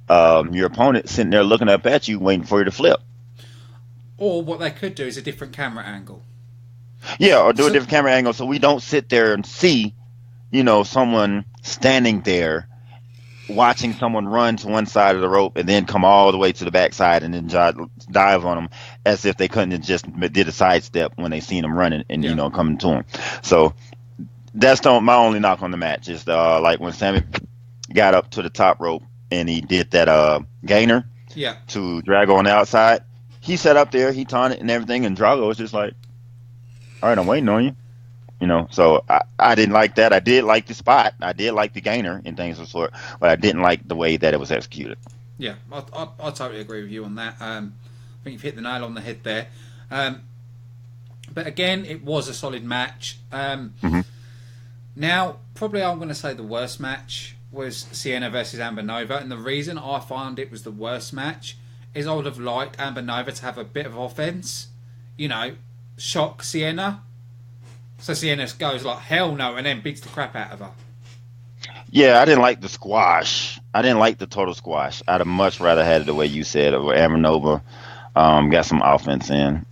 your opponent sitting there looking up at you, waiting for you to flip. Or what they could do is a different camera angle. Yeah, or do a So different camera angle so we don't sit there and see, someone standing there watching someone run to one side of the rope and then come all the way to the back side and then dive on them as if they couldn't have just did a sidestep when they seen them running and yeah, coming to them. So that's my only knock on the match is like when Sammy got up to the top rope and he did that gainer yeah. to Drago on the outside. He sat up there, he taunted and everything, and Drago was just like, "All right, I'm waiting on you." So I didn't like that. I did like the spot. I did like the gainer and things of the sort, but I didn't like the way that it was executed. Yeah, I totally agree with you on that. I think you've hit the nail on the head there. Um, but again, it was a solid match. Hmm. Now, probably I'm going to say the worst match was Sienna versus Amber Nova, and the reason I found it was the worst match is I would have liked Amber Nova to have a bit of offense. Shock Sienna. So Sienna goes like hell no, and then beats the crap out of her. Yeah, I didn't like the squash. I didn't like the total squash. I'd have much rather had it the way you said, where Amber Nova got some offense in.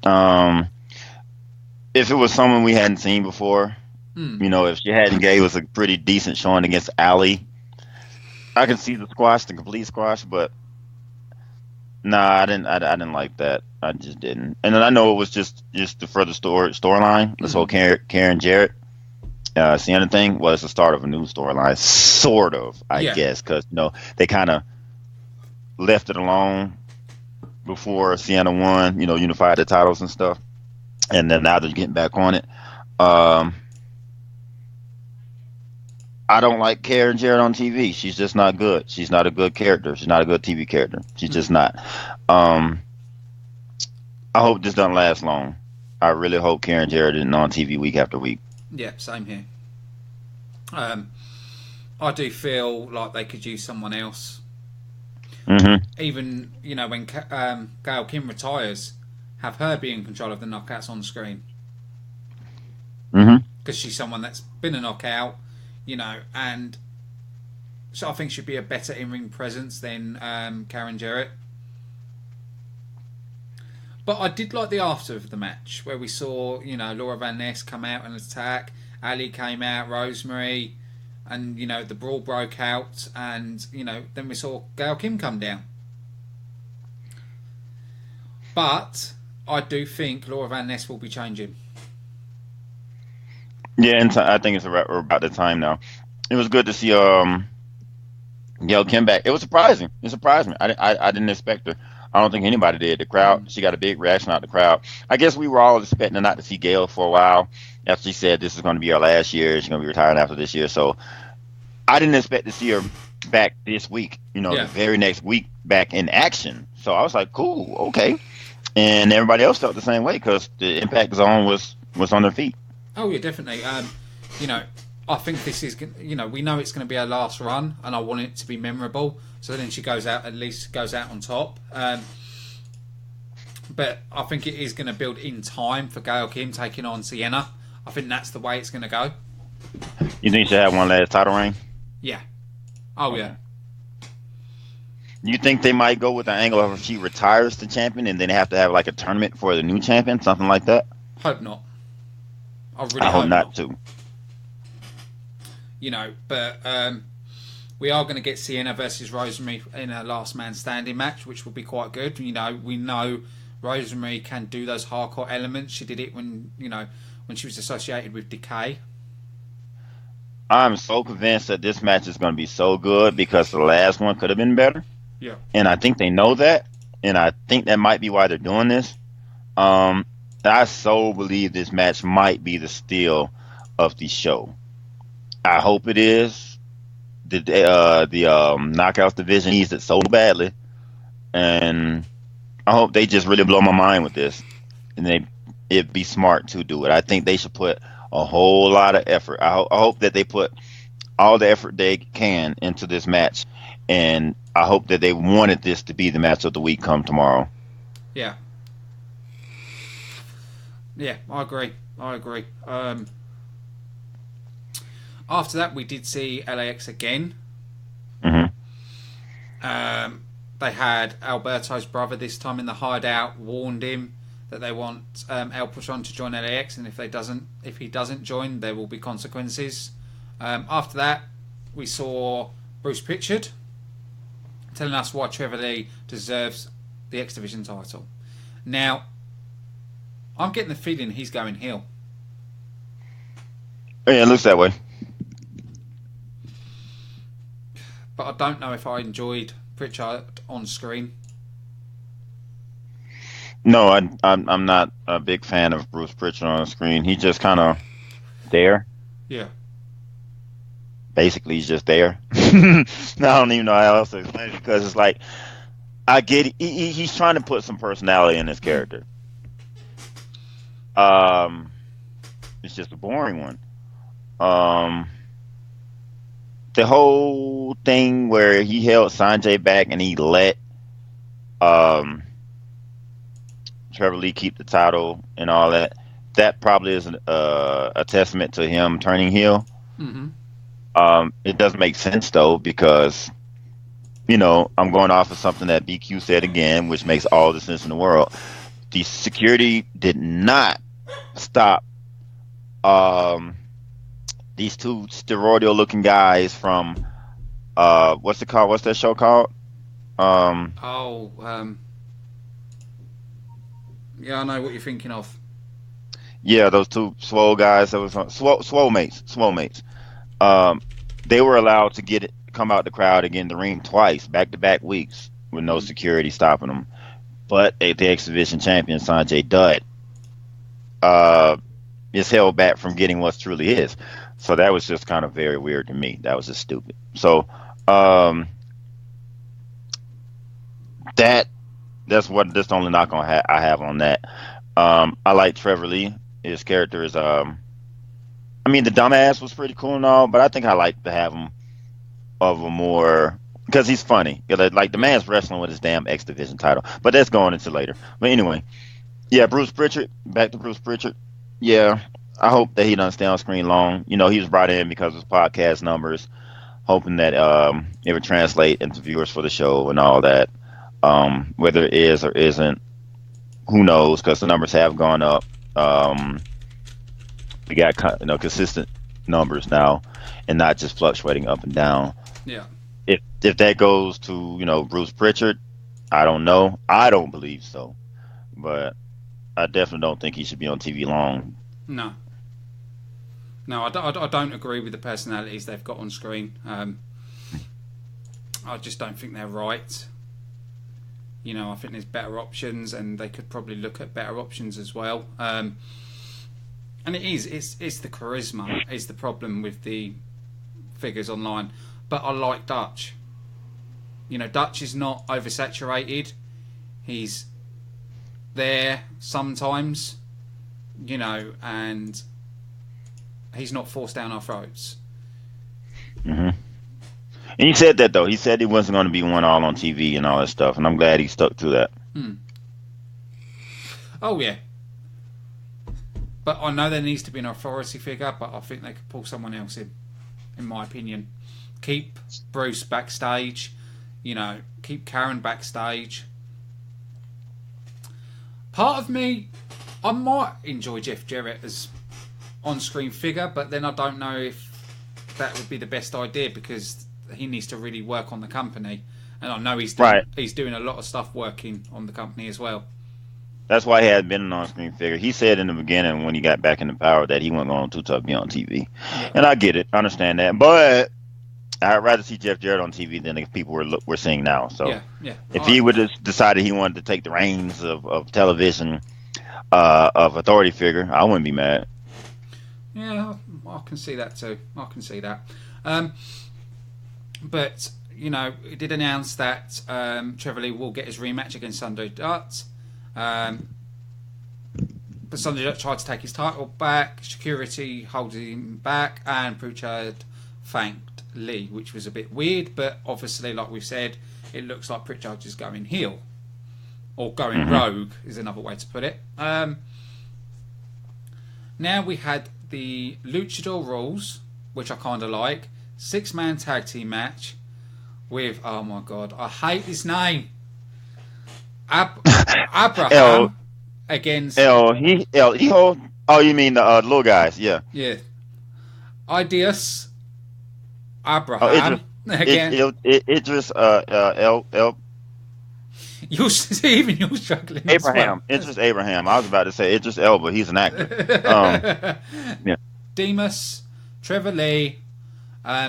If it was someone we hadn't seen before, Hmm. if she hadn't gave us a pretty decent showing against Ali, I can see the squash, the complete squash, but nah, I didn't like that. I just didn't. And then I know it was just the further storyline. This whole Hmm. Karen Jarrett, Sienna thing was the start of a new storyline, sort of, I Yeah. guess, because they kind of left it alone before Sienna won, unified the titles and stuff, and then now they're getting back on it. Um, I don't like Karen Jarrett on TV. She's just not good. She's not a good character. She's not a good TV character. She's Hmm. just not. Um, I hope this doesn't last long. I really hope Karen Jarrett isn't on TV week after week. Yeah, same here. Um, I do feel like they could use someone else. Hmm. Even when Gail Kim retires, have her be in control of the knockouts on screen Hmm. because she's someone that's been a knockout, and so I think she'd be a better in-ring presence than Karen Jarrett. But I did like the after of the match where we saw, Laura Van Ness come out and attack. Ali came out, Rosemary, and the brawl broke out, and then we saw Gail Kim come down. But I do think Laura Van Ness will be changing. Yeah, and I think it's about the time now. It was good to see Gail Kim back. It was surprising. It surprised me. I didn't expect her. I don't think anybody did. The crowd, Mm. she got a big reaction out of the crowd. I guess we were all expecting not to see Gail for a while after she said this is going to be her last year. She's going to be retiring after this year. So I didn't expect to see her back this week. The Yeah. very next week back in action. So I was like, cool, okay. And everybody else felt the same way because the Impact Zone was on their feet. Oh yeah, definitely. You know, I think this is. We know it's going to be her last run, and I want it to be memorable. So then she goes out, at least goes out on top. But I think it is going to build in time for Gail Kim taking on Sienna. I think that's the way it's going to go. You think she have one last title reign? Yeah. Oh Okay. yeah. You think they might go with the angle of if she retires the champion and then they have to have like a tournament for the new champion, something like that? Hope not. I really I hope hope not not. too. But we are going to get Sienna versus Rosemary in a last man standing match, which will be quite good. We know Rosemary can do those hardcore elements. She did it when she was associated with Decay. I'm so convinced that this match is going to be so good because the last one could have been better. Yeah. And I think they know that. And I think that might be why they're doing this. Um, I so believe this match might be the steal of the show. I hope it is. The Knockouts division needs it so badly. And I hope they just really blow my mind with this. And it'd be smart to do it. I think they should put a whole lot of effort. I hope that they put all the effort they can into this match. And I hope that they wanted this to be the match of the week come tomorrow. Yeah. Yeah, I agree. After that, we did see LAX again. Hmm. They had Alberto's brother this time in the hideout, warned him that they want El Patron to join LAX, and if he doesn't join, there will be consequences. After that, we saw Bruce Pritchard telling us why Trevor Lee deserves the X Division title. Now, I'm getting the feeling he's going heel. Yeah, it looks that way. But I don't know if I enjoyed Pritchard on screen. No, I'm not a big fan of Bruce Pritchard on the screen. He's just kind of there. Yeah. Basically, he's just there. I don't even know how else to explain it because it's like I get it. He's trying to put some personality in his character. It's just a boring one. The whole thing where he held Sanjay back and he let um Trevor Lee keep the title and all that. That probably is a testament to him turning heel. Mm-hmm. It doesn't make sense though because I'm going off of something that BQ said again, which makes all the sense in the world. The security did not stop these two steroidal looking guys from what's it called? What's that show called? Yeah, I know what you're thinking of. Yeah, those two swole guys that was on swole mates. They were allowed to come out the crowd and get in the ring twice, back to back weeks, with no security stopping them. But the X Division champion Sanjay Dutt is held back from getting what's truly his. So that was just kind of very weird to me. That was just stupid. So that's the only knock on I have on that. I like Trevor Lee. His character is the dumbass was pretty cool and all, but I think I like to have him of a more because he's funny. Like the man's wrestling with his damn X Division title, but that's going into later. But anyway, yeah, Bruce Pritchard. Back to Bruce Pritchard. Yeah, I hope that he doesn't stay on screen long. He was brought in because of his podcast numbers, hoping that it would translate into viewers for the show and all that. Whether it is or isn't, who knows? Because the numbers have gone up. We got consistent numbers now, and not just fluctuating up and down. Yeah. If that goes to Bruce Pritchard, I don't know. I don't believe so, but I definitely don't think he should be on TV long. No. No, I don't agree with the personalities they've got on screen. I just don't think they're right. You know, I think there's better options, and they could probably look at better options as well. And it's the charisma is the problem with the figures online. But I like Dutch. You know, Dutch is not oversaturated. He's there sometimes, you know, and he's not forced down our throats. Mm-hmm. And he said that, though. He said he wasn't going to be one all on TV and all that stuff, and I'm glad he stuck to that. Oh, yeah. But I know there needs to be an authority figure, but I think they could pull someone else in my opinion. Keep Bruce backstage, you know, keep Karen backstage. Part of me, I might enjoy Jeff Jarrett as on-screen figure, but then I don't know if that would be the best idea, because he needs to really work on the company, and I know he's doing a lot of stuff working on the company as well. That's why he had been an on-screen figure. He said in the beginning when he got back into power that he wasn't going to be on TV, and I get it, I understand that, but I'd rather see Jeff Jarrett on TV than the people we're seeing now. So if he would have decided he wanted to take the reins of television, of authority figure, I wouldn't be mad. Yeah, I can see that too. I can see that. But, you know, it did announce that Trevor Lee will get his rematch against Sunday Dutt. But Sunday Dutt tried to take his title back. Security holding him back, and Pritchard thanked Lee, which was a bit weird. But obviously, like we've said, it looks like Pritchard is going heel. Or going rogue is another way to put it. Now we had the Luchador rules, which I kind of like. 6-man tag team match with, oh my god, I hate this name. Abraham against oh, you mean the little guys? Yeah. Ideas Abraham again. Idris You're struggling. Abraham. Idris Abraham. I was about to say Idris Elba. He's an actor. Demas, Trevor Lee,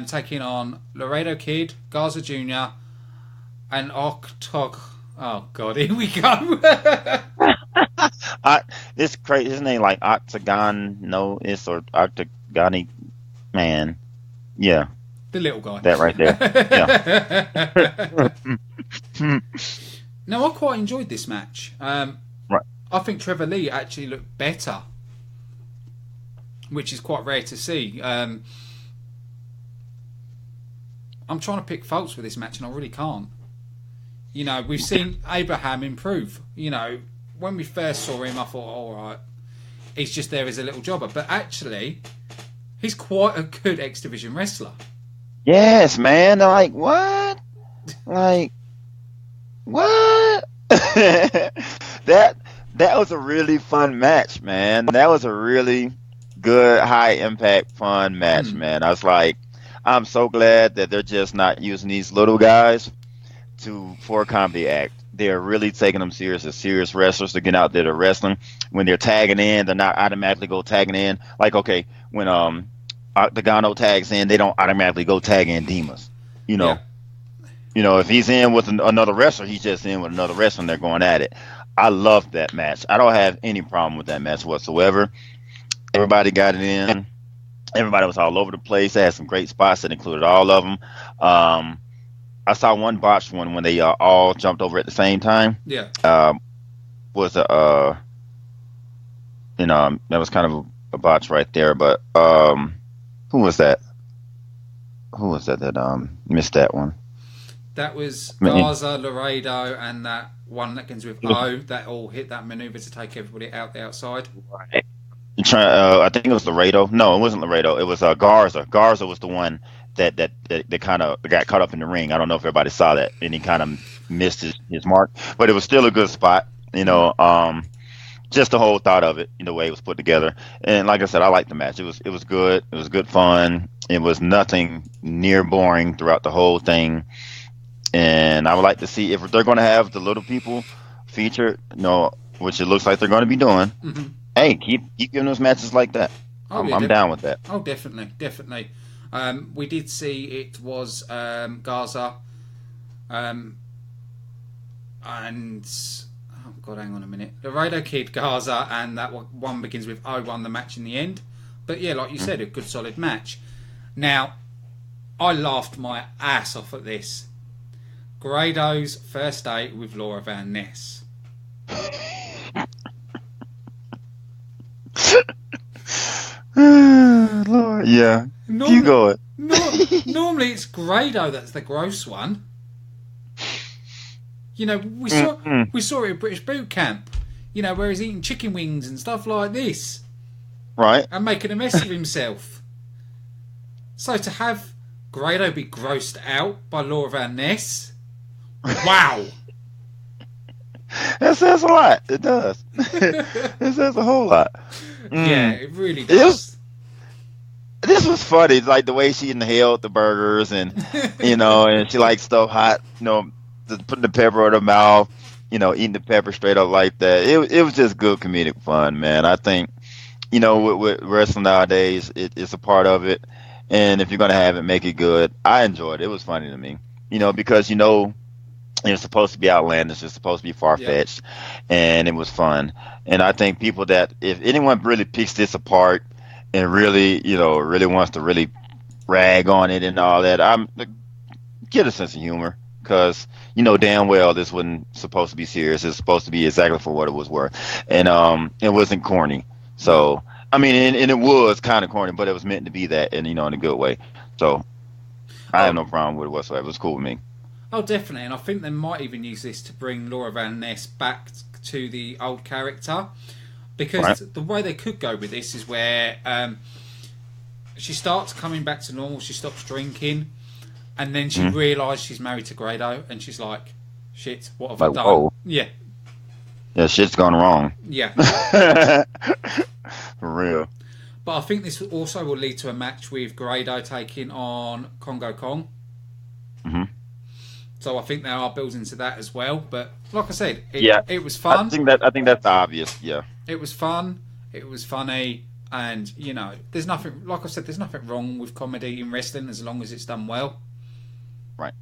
taking on Laredo Kid, Garza Jr., and Octog. Oh God, here we go. It's crazy. His name like Octagon, or Octagonic Man. Yeah, the little guy. That right there. Yeah. No, I quite enjoyed this match. Right. I think Trevor Lee actually looked better, which is quite rare to see. I'm trying to pick faults with this match, and I really can't. You know, we've seen Abraham improve. You know, when we first saw him, I thought, all right, he's just there as a little jobber. But actually, he's quite a good X Division wrestler. Yes, man. Like, what? Like, what? That was a really fun match, man. That was a really good, high impact, fun match, man. I was like, I'm so glad that they're just not using these little guys for a comedy act. They're really taking them serious as serious wrestlers. They're getting out there to wrestling. When they're tagging in, they're not automatically go tagging in. Like, okay, when Octagono tags in, they don't automatically go tag in Demas. You know, if he's in with another wrestler, he's just in with another wrestler, and they're going at it. I love that match. I don't have any problem with that match whatsoever. Everybody got it in. Everybody was all over the place. They had some great spots that included all of them. I saw one botched one when they all jumped over at the same time. Yeah. That was kind of a botch right there. But who was that? That missed that one? That was Garza, Laredo, and that one that ends with O. That all hit that maneuver to take everybody out the outside. Right. I think it was Laredo. No, it wasn't Laredo. It was Garza. Garza was the one that kind of got caught up in the ring. I don't know if everybody saw that, and he kind of missed his mark, but it was still a good spot. You know, just the whole thought of it, the way it was put together. And like I said, I liked the match. It was good. It was good fun. It was nothing near boring throughout the whole thing. And I would like to see if they're going to have the little people featured, which it looks like they're going to be doing. Mm-hmm. Hey, keep giving those matches like that. Oh yeah, I'm down with that. oh definitely. We did see it was Gaza, and oh god, hang on a minute. Laredo Kid, Gaza, and that one begins with I won the match in the end. But yeah, like you said, a good solid match. Now, I laughed my ass off at this. Grado's first date with Laura Van Ness. Lord, yeah. Keep going. Normally it's Grado that's the gross one. You know, we saw it at British Boot Camp. You know, where he's eating chicken wings and stuff like this. Right. And making a mess of himself. So to have Grado be grossed out by Laura Van Ness, wow. That says a lot. It does. It says a whole lot. Yeah, it really does. This was funny, like the way she inhaled the burgers, and and she liked stuff hot, putting the pepper in her mouth, eating the pepper straight up like that. It was just good comedic fun, man. I think, with wrestling nowadays, it's a part of it, and if you're gonna have it, make it good. I enjoyed it. It was funny to me, because it's supposed to be outlandish, it's supposed to be far-fetched, and it was fun. And I think people that, if anyone really picks this apart and really, really wants to really rag on it and all that, get a sense of humor, because damn well this wasn't supposed to be serious. It's supposed to be exactly for what it was worth, and it wasn't corny. So I mean, and it was kind of corny, but it was meant to be that, and in a good way. So I have no problem with it whatsoever. It was cool with me. Oh, definitely, and I think they might even use this to bring Laura Van Ness back to the old character, because the way they could go with this is where she starts coming back to normal, she stops drinking, and then she realises she's married to Grado, and she's like, shit, what have I done? Whoa. Yeah, shit's gone wrong. Yeah. For real. But I think this also will lead to a match with Grado taking on Congo Kong. So I think there are builds into that as well. But like I said, it was fun. I think that's obvious. Yeah. It was fun. It was funny, and there's nothing. Like I said, there's nothing wrong with comedy in wrestling as long as it's done well. Right.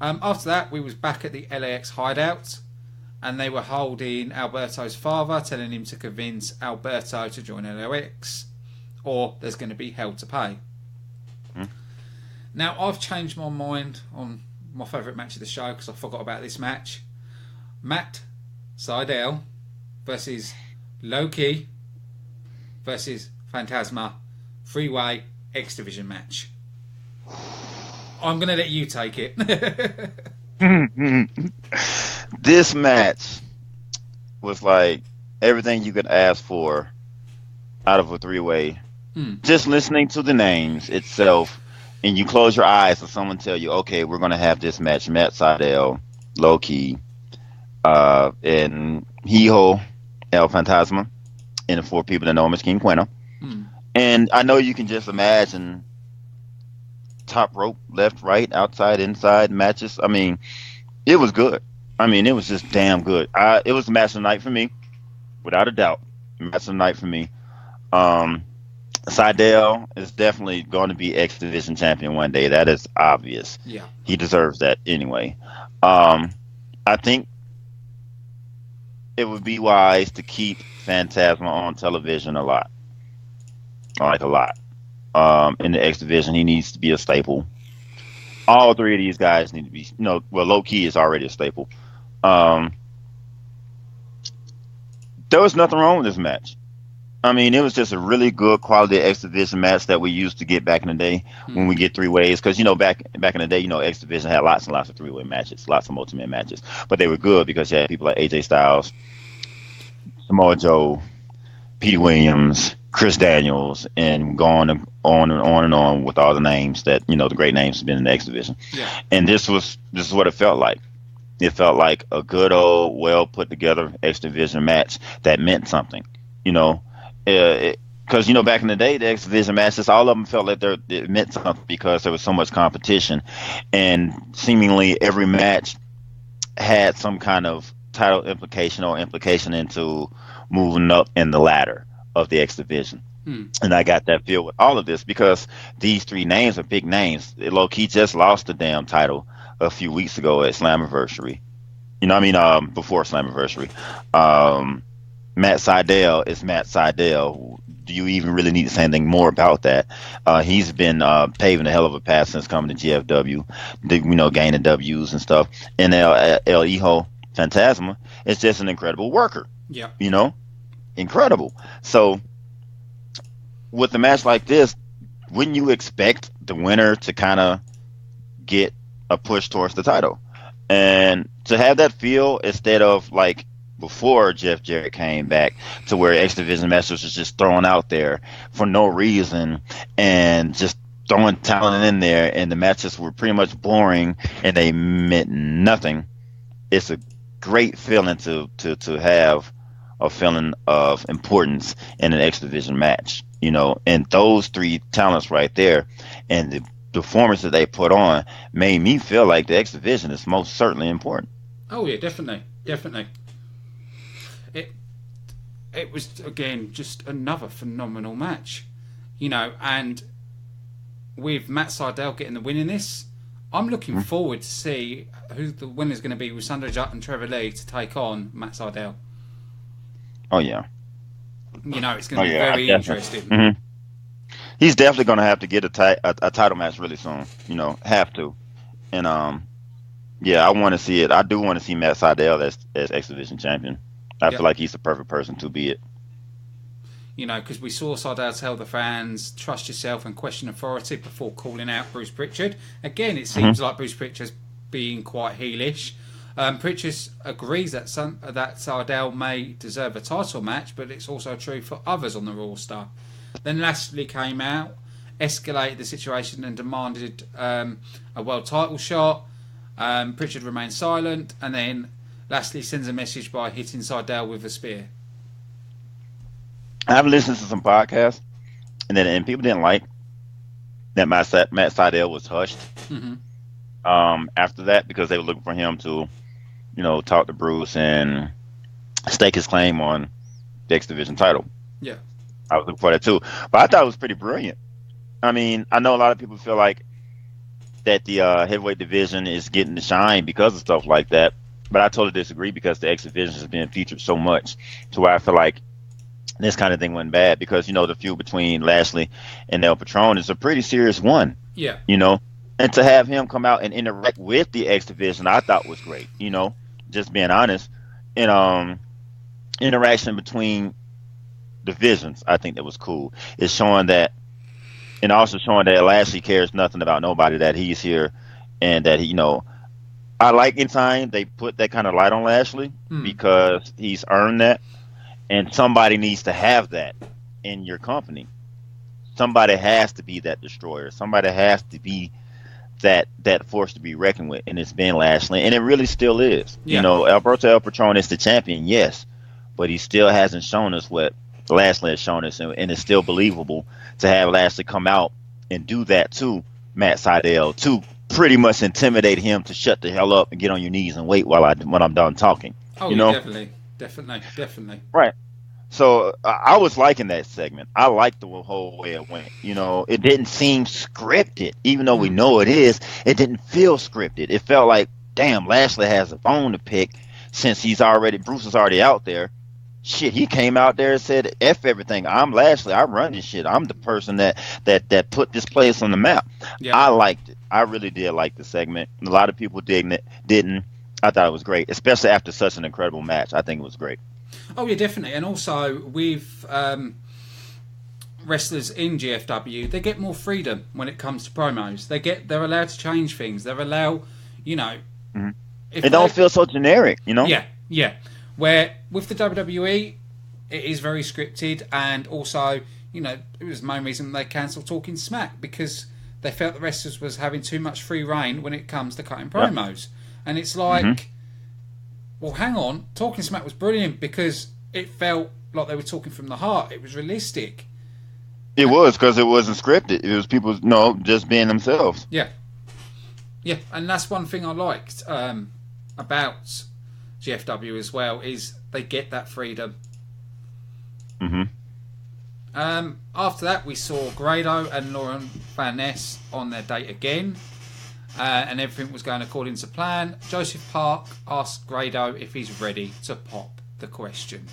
After that, we was back at the LAX hideout, and they were holding Alberto's father, telling him to convince Alberto to join LAX, or there's going to be hell to pay. Now I've changed my mind on my favourite match of the show because I forgot about this match. Matt Sydal versus Loki versus Phantasma Freeway X Division match. I'm going to let you take it. This match was like everything you could ask for out of a three-way. Just listening to the names itself, and you close your eyes and someone tell you, okay, we're going to have this match, Matt Sydal, Loki, and Hijo El Fantasma, and the four people that know him as King Cueno. And I know you can just imagine top rope, left, right, outside, inside matches. I mean, it was good. I mean, it was just damn good. It was the match of the night for me, without a doubt. Match of the night for me. Sydal is definitely going to be X Division champion one day. That is obvious. Yeah, he deserves that anyway. I think it would be wise to keep Phantasma on television a lot, like a lot. In the X Division, he needs to be a staple. All three of these guys need to be, well, low key is already a staple. There was nothing wrong with this match. I mean, it was just a really good quality X Division match that we used to get back in the day when we get three ways. Because back in the day, X Division had lots and lots of three-way matches, lots of multi-man matches, but they were good because you had people like AJ Styles, Samoa Joe, Pete Williams, Chris Daniels, and going on and on and on with all the names that the great names have been in the X Division. Yeah. And this is what it felt like. It felt like a good old, well put together X Division match that meant something. Because back in the day, the X Division matches, all of them felt like it meant something because there was so much competition, and seemingly every match had some kind of title implication or implication into moving up in the ladder of the X Division. And I got that feel with all of this because these three names are big names. Low key just lost the damn title a few weeks ago at Slammiversary. You know what I mean? Before Slammiversary. Um, Matt Sydal is Matt Sydal. Do you even really need to say anything more about that? He's been paving a hell of a path since coming to GFW, gaining W's and stuff. And El Hijo Fantasma is just an incredible worker. Yeah. Incredible. So with a match like this, wouldn't you expect the winner to kind of get a push towards the title? And to have that feel instead of like before Jeff Jarrett came back to where X Division matches was just thrown out there for no reason and just throwing talent in there, and the matches were pretty much boring and they meant nothing. It's a great feeling to have a feeling of importance in an X Division match, and those three talents right there and the performance that they put on made me feel like the X Division is most certainly important. Oh yeah, definitely. It was again just another phenomenal match, and with Matt Sydal getting the win in this, I'm looking forward to see who the winner's going to be with Sanjay Dutt and Trevor Lee to take on Matt Sydal. Oh yeah, it's going to be very interesting. Mm-hmm. He's definitely going to have to get a title match really soon. Have to. And I want to see it. I do want to see Matt Sydal as X Division champion. I feel like he's the perfect person to be it. Because we saw Sydal tell the fans, trust yourself and question authority before calling out Bruce Pritchard. Again, it seems like Bruce Pritchard's being quite heelish. Pritchard agrees that Sydal may deserve a title match, but it's also true for others on the roster. Then Lashley came out, escalated the situation and demanded a world title shot. Pritchard remained silent, and then Lashley sends a message by hitting Sydal with a spear. I've listened to some podcasts, and people didn't like that Matt Sydal was hushed after that because they were looking for him to, talk to Bruce and stake his claim on the X Division title. Yeah. I was looking for that too. But I thought it was pretty brilliant. I mean, I know a lot of people feel like that the heavyweight division is getting the shine because of stuff like that. But I totally disagree because the X Division has been featured so much to where I feel like this kind of thing went bad because, the feud between Lashley and El Patron is a pretty serious one. Yeah. And to have him come out and interact with the X Division, I thought was great, just being honest. And interaction between divisions, I think that was cool. It's showing that, and also showing that Lashley cares nothing about nobody, that he's here and that he, I like anytime they put that kind of light on Lashley because he's earned that, and somebody needs to have that in your company. Somebody has to be that destroyer. Somebody has to be that force to be reckoned with, and it's been Lashley, and it really still is. Yeah. Alberto El Patron is the champion, yes, but he still hasn't shown us what Lashley has shown us, and it's still believable to have Lashley come out and do that to Matt Sydal to pretty much intimidate him to shut the hell up and get on your knees and wait when I'm done talking. Oh, definitely. Right. So I was liking that segment. I liked the whole way it went. It didn't seem scripted, even though we know it is. It didn't feel scripted. It felt like, damn, Lashley has a bone to pick since Bruce is already out there. Shit, he came out there and said, F everything. I'm Lashley. I run this shit. I'm the person that put this place on the map. Yeah. I liked it. I really did like the segment. A lot of people didn't. I thought it was great, especially after such an incredible match. I think it was great. Oh, yeah, definitely. And also, with wrestlers in GFW, they get more freedom when it comes to promos. They're allowed to change things. They're allowed, It don't feel so generic, Yeah. Where with the WWE, it is very scripted, and also, it was the main reason they cancelled Talking Smack because they felt the wrestlers was having too much free reign when it comes to cutting promos. And it's like, well, hang on, Talking Smack was brilliant because it felt like they were talking from the heart. It was realistic. It was because it wasn't scripted. It was people, just being themselves. Yeah, and that's one thing I liked about GFW as well, is they get that freedom. After that, we saw Grado and Lauren Van Ness on their date again, and everything was going according to plan. Joseph Park asked Grado if he's ready to pop the question.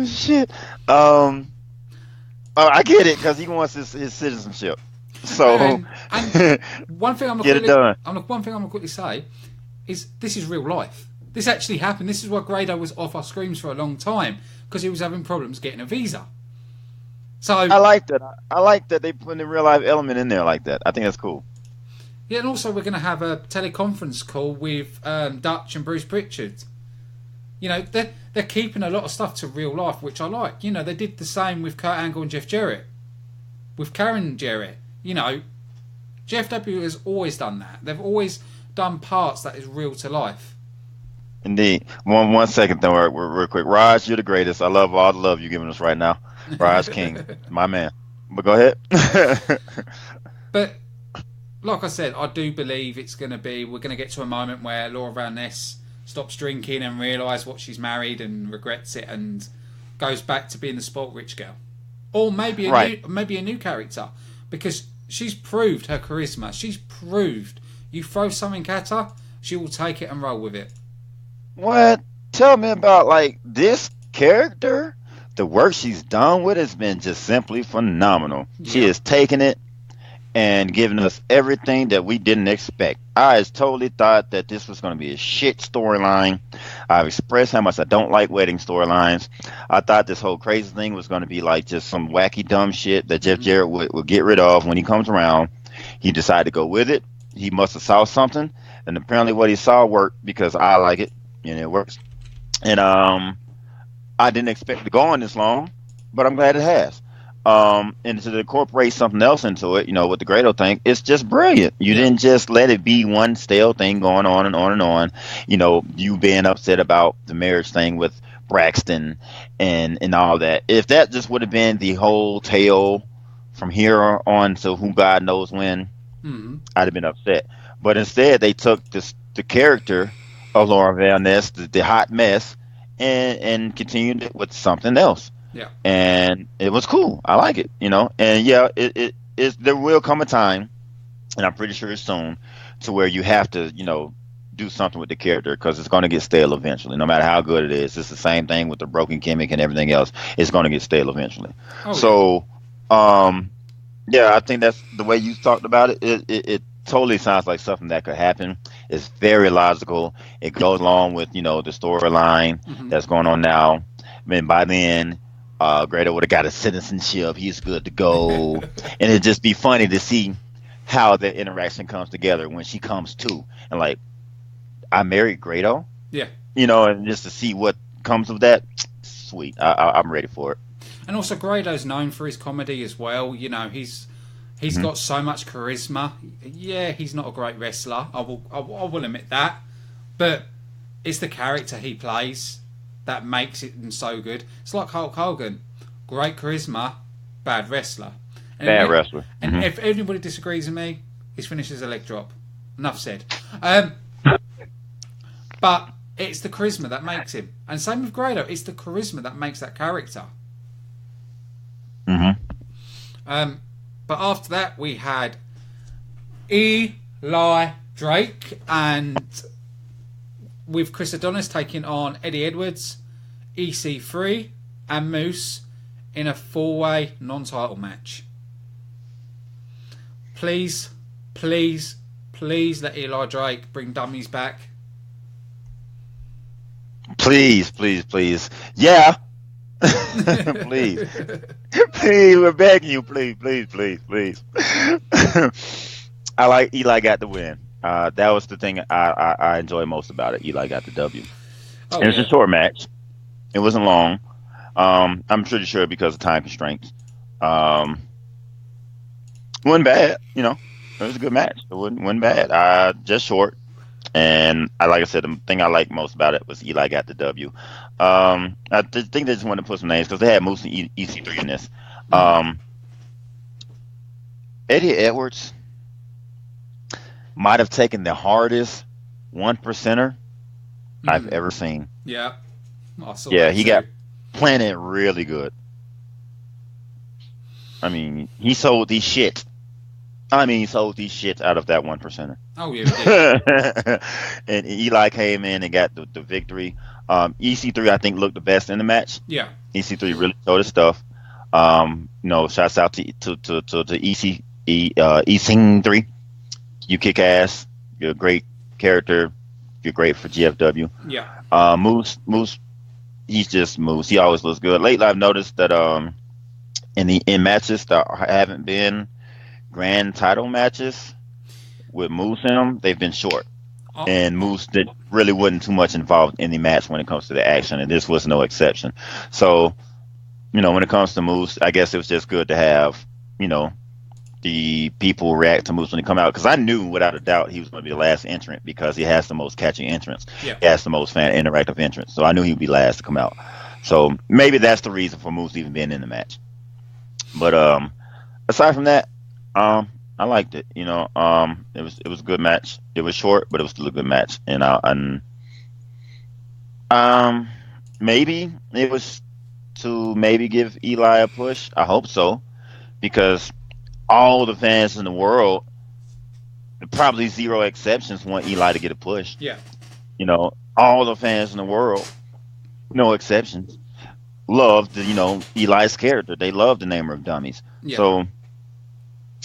Shit. I get it because he wants his citizenship. So and one thing get it done. One thing I'm gonna quickly say is this is real life. This actually happened. This is why Grado was off our screens for a long time, because he was having problems getting a visa. So I like that. I like that they put the real life element in there like that. I think that's cool. Yeah, and also we're going to have a teleconference call with Dutch and Bruce Pritchard. You know, they're keeping a lot of stuff to real life, which I like. You know, they did the same with Kurt Angle and Jeff Jarrett, with Karen Jarrett. You know, GFW has always done that. They've always done parts that is real to life. Indeed. One second though, real quick. Raj, you're the greatest. I love all the love you're giving us right now. Raj King, my man. But go ahead. But like I said, I do believe we're going to get to a moment where Laura Van Ness stops drinking and realises what she's married and regrets it and goes back to being the spoilt rich girl, or maybe a new character, because she's proved her charisma. She's proved you throw something at her, she will take it and roll with it. What? Tell me about like this character. The work she's done with has been just simply phenomenal. Yeah. She has taken it and given us everything that we didn't expect. I totally thought that this was going to be a shit storyline. I've expressed how much I don't like wedding storylines. I thought this whole crazy thing was going to be like just some wacky dumb shit that Jeff Jarrett would get rid of when he comes around. He decided to go with it. He must have saw something, and apparently what he saw worked, because I like it and it works. And I didn't expect it to go on this long, but I'm glad it has. And to incorporate something else into it, you know, with the Grado thing, it's just brilliant. You didn't just let it be one stale thing going on and on and on. You know, you being upset about the marriage thing with Braxton and all that. If that just would have been the whole tale from here on to who God knows when, I'd have been upset. But instead, they took the character of Laura Van Ness, the hot mess, and continued it with something else. Yeah, and it was cool. I like it, you know. And yeah, it there will come a time, and I'm pretty sure it's soon, to where you have to, you know, do something with the character, because it's going to get stale eventually. No matter how good it is, it's the same thing with the broken gimmick and everything else. It's going to get stale eventually. Oh, so, yeah, I think that's the way you talked about it. It totally sounds like something that could happen. It's very logical. It goes along with, you know, the storyline that's going on now. I mean, by then, Grado would have got a citizenship. He's good to go. And it'd just be funny to see how the interaction comes together when she comes to. And like, I married Grado. Yeah. You know, and just to see what comes of that, sweet. I'm ready for it. And also, Grado's known for his comedy as well. You know, he's got so much charisma. Yeah, he's not a great wrestler. I will admit that. But it's the character he plays that makes it so good. It's like Hulk Hogan. Great charisma, bad wrestler. And wrestler. And if anybody disagrees with me, his finish is a leg drop. Enough said. But it's the charisma that makes him. And same with Grado. It's the charisma that makes that character. But after that, we had Eli Drake, and with Chris Adonis taking on Eddie Edwards, EC3, and Moose in a 4-way non-title match. Please, please, please let Eli Drake bring dummies back. Please, please, please. Yeah. Please. Please, we're begging you. Please, please, please, please. I like Eli got the win. That was the thing I enjoy most about it. Eli got the W. It was a short match. It wasn't long. I'm pretty sure because of time constraints. Wasn't bad, you know. It was a good match. It wasn't bad. Just short. And like I said, the thing I liked most about it was Eli got the W. I think they just wanted to put some names because they had Moose and EC3 in this. Eddie Edwards might have taken the hardest 1%er I've ever seen. Yeah, I saw Yeah, that he too. got planted really good. I mean, he sold these shit. I mean, he sold these shit out of that one percenter. Oh yeah, we did. And Eli came in and got the victory. EC3, I think, looked the best in the match. Yeah, EC3 really showed his stuff. Shouts out to EC3. You kick ass. You're a great character. You're great for GFW. yeah. Moose, he's just Moose. He always looks good. Lately, I've noticed that in matches that haven't been grand title matches with Moose in them, they've been short. And Moose really wasn't too much involved in the match when it comes to the action, and this was no exception. So, when it comes to Moose, I guess it was just good to have, the people react to Moose when he come out, because I knew without a doubt he was going to be the last entrant because he has the most catchy entrance. Yeah. He has the most fan interactive entrance. So I knew he would be last to come out. So maybe that's the reason for Moose even being in the match. But aside from that, I liked it. It was a good match. It was short, but it was still a good match. And maybe it was to maybe give Eli a push. I hope so, because all the fans in the world, probably zero exceptions, want Eli to get a push. Yeah. All the fans in the world, no exceptions, loved Eli's character. They love the Namer of Dummies. Yeah. So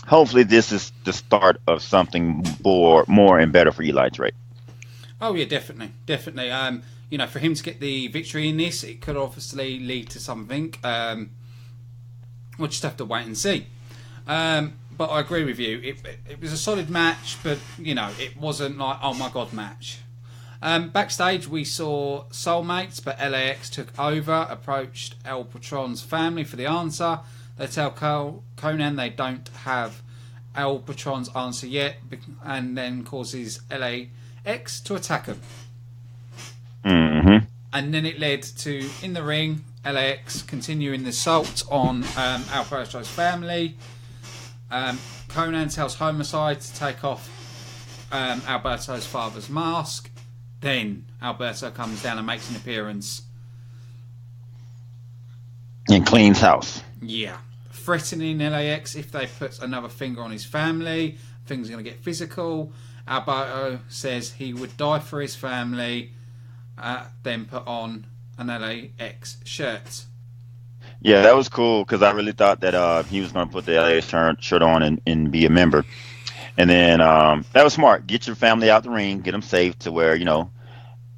hopefully this is the start of something more and better for Eli Drake. Oh yeah, definitely. For him to get the victory in this, it could obviously lead to something. We'll just have to wait and see. But I agree with you. It was a solid match, but it wasn't like, oh my god, match. Backstage we saw Soulmates, but LAX took over, approached El Patron's family for the answer. They tell Conan they don't have El Patron's answer yet, and then causes LAX to attack him. Mm-hmm. And then it led to, in the ring, LAX continuing the assault on Alberto's family. Conan tells Homicide to take off Alberto's father's mask. Then Alberto comes down and makes an appearance. And cleans house. Yeah. Threatening LAX if they put another finger on his family. Things are going to get physical. Alberto says he would die for his family. Then put on an LAX shirt. Yeah, that was cool, because I really thought that he was going to put the LAX shirt on and be a member. And then that was smart. Get your family out the ring, get them safe to where, then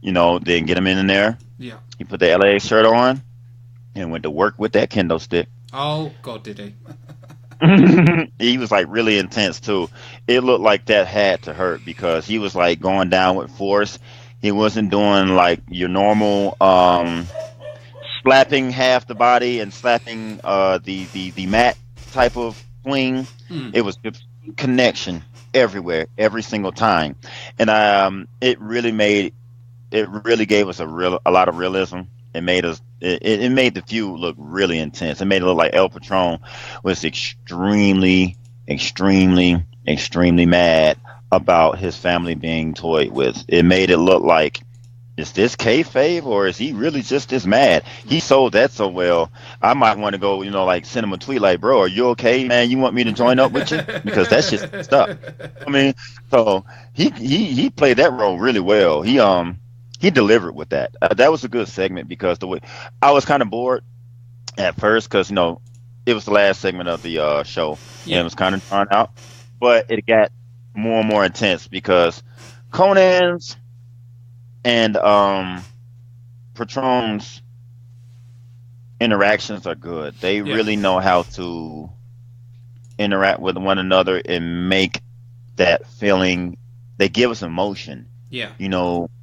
get them in there. Yeah. He put the LAX shirt on and went to work with that kendo stick. Oh, God, did he? He was like really intense too. It looked like that had to hurt, because he was like going down with force. He wasn't doing like your normal slapping half the body and slapping the mat type of swing. It was good connection everywhere, every single time, and it really gave us a lot of realism. It made us it made the feud look really intense. It made it look like El Patron was extremely mad about his family being toyed with. It made it look like, is this kayfabe, or is he really just this mad? He sold that so well. I might want to go, like send him a tweet like, bro, are you okay, man? You want me to join up with you? Because that's just stuff. I mean, so he played that role really well. He delivered with that. That was a good segment, because the way I was kind of bored at first, because it was the last segment of the show, and it was kind of drawn out, but it got more and more intense, because Conan's and Patron's interactions are good. They really know how to interact with one another and make that feeling. They give us emotion. Yeah.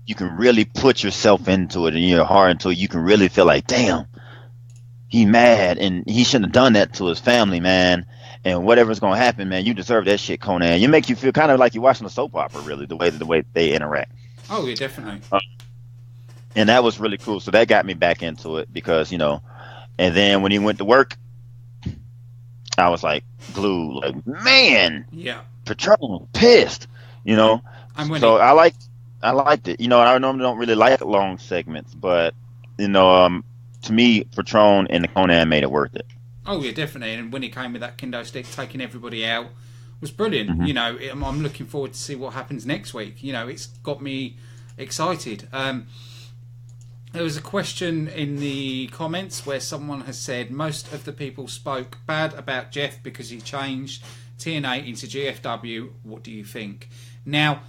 You can really put yourself into it and your heart into it. You can really feel like, damn, he mad and he shouldn't have done that to his family, man. And whatever's gonna happen, man, you deserve that shit, Conan. You make you feel kind of like you're watching a soap opera, really, the way they interact. Oh yeah, definitely. And that was really cool. So that got me back into it, because and then when he went to work, I was like glued. Like, man, yeah, Patron pissed. And when so I I liked it. I normally don't really like long segments, but you know, to me, Patron and the Conan made it worth it. Oh yeah, definitely. And when he came with that kendo stick, taking everybody out, was brilliant. Hmm. I'm looking forward to see what happens next week. It's got me excited. There was a question in the comments where someone has said most of the people spoke bad about Jeff because he changed TNA into GFW. What do you think? Now,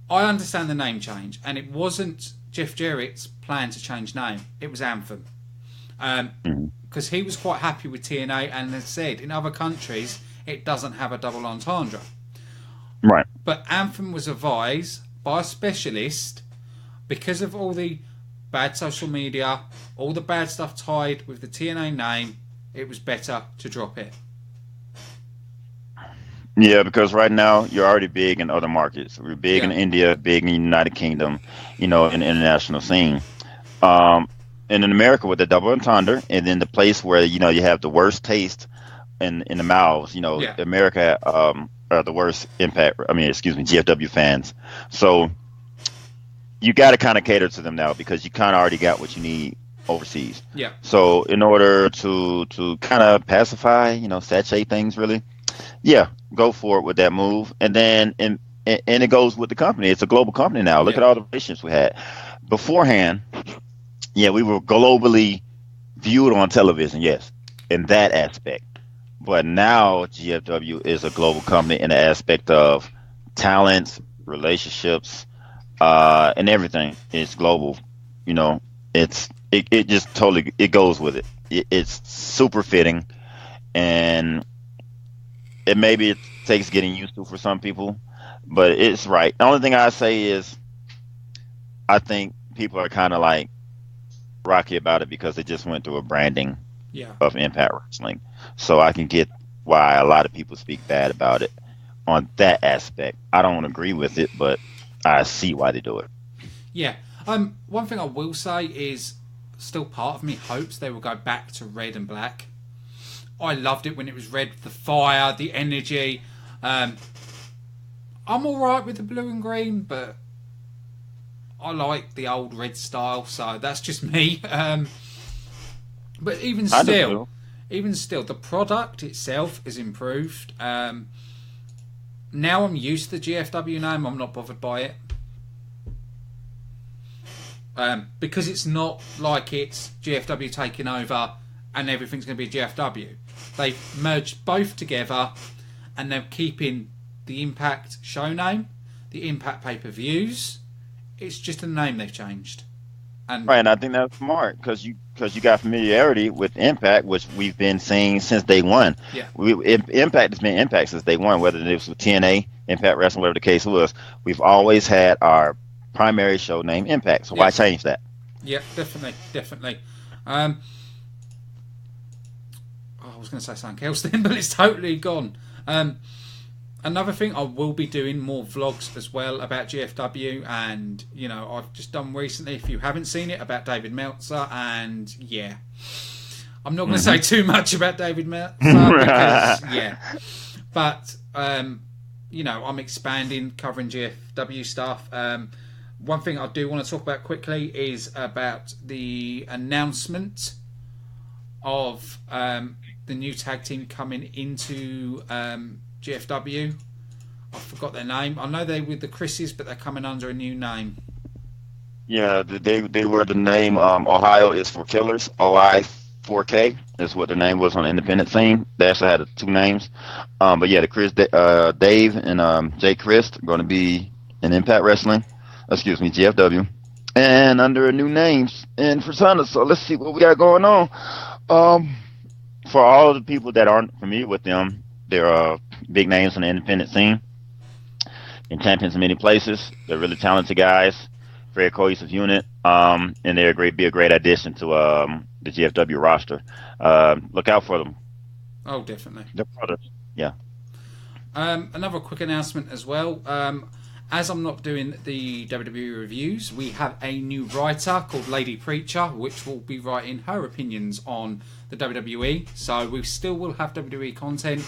I understand the name change, and it wasn't Jeff Jarrett's plan to change name. It was Anthem. Hmm. Because he was quite happy with TNA and has said in other countries it doesn't have a double entendre. Right. But Anthem was advised by a specialist because of all the bad social media, all the bad stuff tied with the TNA name, it was better to drop it. Yeah, because right now you're already big in other markets. We're big in Yeah, India, big in the United Kingdom, in the international scene. Um, and in America with the double entendre, and then the place where you have the worst taste in the mouths. yeah, America are the worst impact. I mean, excuse me, GFW fans. So you got to kind of cater to them now because you kind of already got what you need overseas. yeah, So in order to kind of pacify, satiate things really, yeah, go for it with that move. And then and it goes with the company. It's a global company now. Look yeah, at all the relationships we had beforehand. Yeah, we were globally viewed on television, yes, in that aspect. But now GFW is a global company in the aspect of talents, relationships, and everything. It's global. You know, it just totally it goes with it. It's super fitting, and it takes getting used to for some people, but it's right. The only thing I say is I think people are kind of like rocky about it because they just went through a branding yeah. of Impact Wrestling. So I can get why a lot of people speak bad about it on that aspect. I don't agree with it, but I see why they do it. Yeah. One thing I will say is still part of me hopes they will go back to red and black. I loved it when it was red, the fire, the energy. Um, I'm alright with the blue and green, but I like the old red style, so that's just me. But I do too. even still, the product itself is improved. Now I'm used to the GFW name, I'm not bothered by it. Because it's not like it's GFW taking over and everything's going to be GFW. They've merged both together and they're keeping the Impact show name, the Impact pay-per-views. It's just a name they've changed. And Right, and I think that's smart because you got familiarity with Impact, which we've been seeing since day one. yeah, Impact has been Impact since day one, whether it was with TNA, Impact Wrestling, whatever the case was. We've always had our primary show name Impact. So yeah, why change that? yeah, definitely, definitely. Um, I was going to say something else then, but it's totally gone. Another thing, I will be doing more vlogs as well about GFW, and I've just done recently, if you haven't seen it, about David Meltzer, and yeah, I'm not going to say too much about David Meltzer because yeah, but I'm expanding, covering GFW stuff. One thing I do want to talk about quickly is about the announcement of the new tag team coming into GFW. I forgot their name. I know they were the Chris's, but they're coming under a new name. Yeah, they were the name. Ohio is for Killers. OI 4K is what the name was on the independent scene. They actually had two names. But yeah, the Dave and Jay Christ are going to be in Impact Wrestling. Excuse me, GFW, and under a new names in Persona. So let's see what we got going on. For all of the people that aren't familiar with them, they're big names on the independent scene and champions in many places. They're really talented guys, very cohesive unit, and be a great addition to the GFW roster. Look out for them. Oh, definitely. They're brothers. Yeah. Another quick announcement as well. As I'm not doing the WWE reviews, we have a new writer called Lady Preacher, which will be writing her opinions on the WWE. So we still will have WWE content.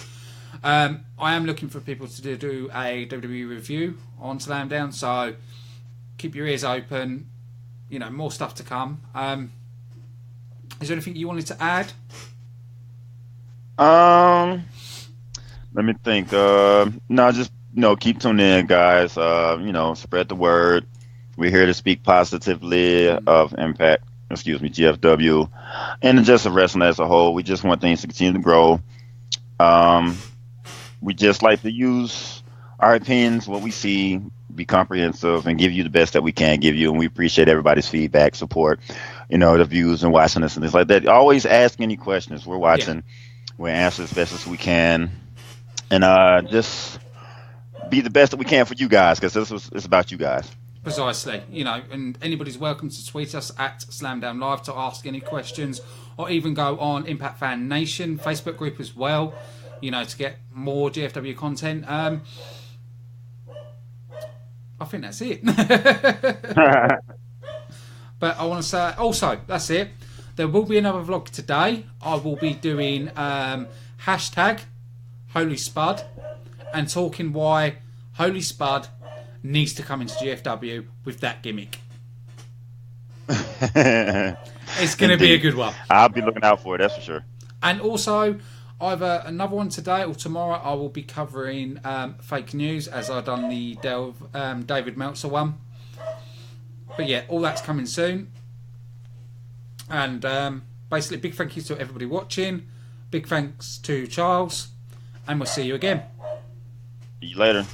I am looking for people to do a WWE review on Slamdown. So keep your ears open. You know, more stuff to come. Is there anything you wanted to add? Let me think. No, just keep tuning in, guys. Spread the word. We're here to speak positively of Impact. Excuse me, GFW, and just of wrestling as a whole. We just want things to continue to grow. We just like to use our opinions, what we see, be comprehensive, and give you the best that we can give you. And we appreciate everybody's feedback, support, the views and watching us and things like that. Always ask any questions. We're watching. We'll answer as best as we can. And just be the best that we can for you guys, because it's about you guys. Precisely. And anybody's welcome to tweet us at Slamdown Live to ask any questions, or even go on Impact Fan Nation Facebook group as well, to get more GFW content. I think that's it. But I want to say, also, that's it. There will be another vlog today. I will be doing hashtag Holy Spud and talking why Holy Spud needs to come into GFW with that gimmick. It's going to be a good one. I'll be looking out for it, that's for sure. And also, either another one today or tomorrow, I will be covering fake news, as I've done the David Meltzer one. But yeah, all that's coming soon. And basically, big thank you to everybody watching. Big thanks to Charles. And we'll see you again. See you later.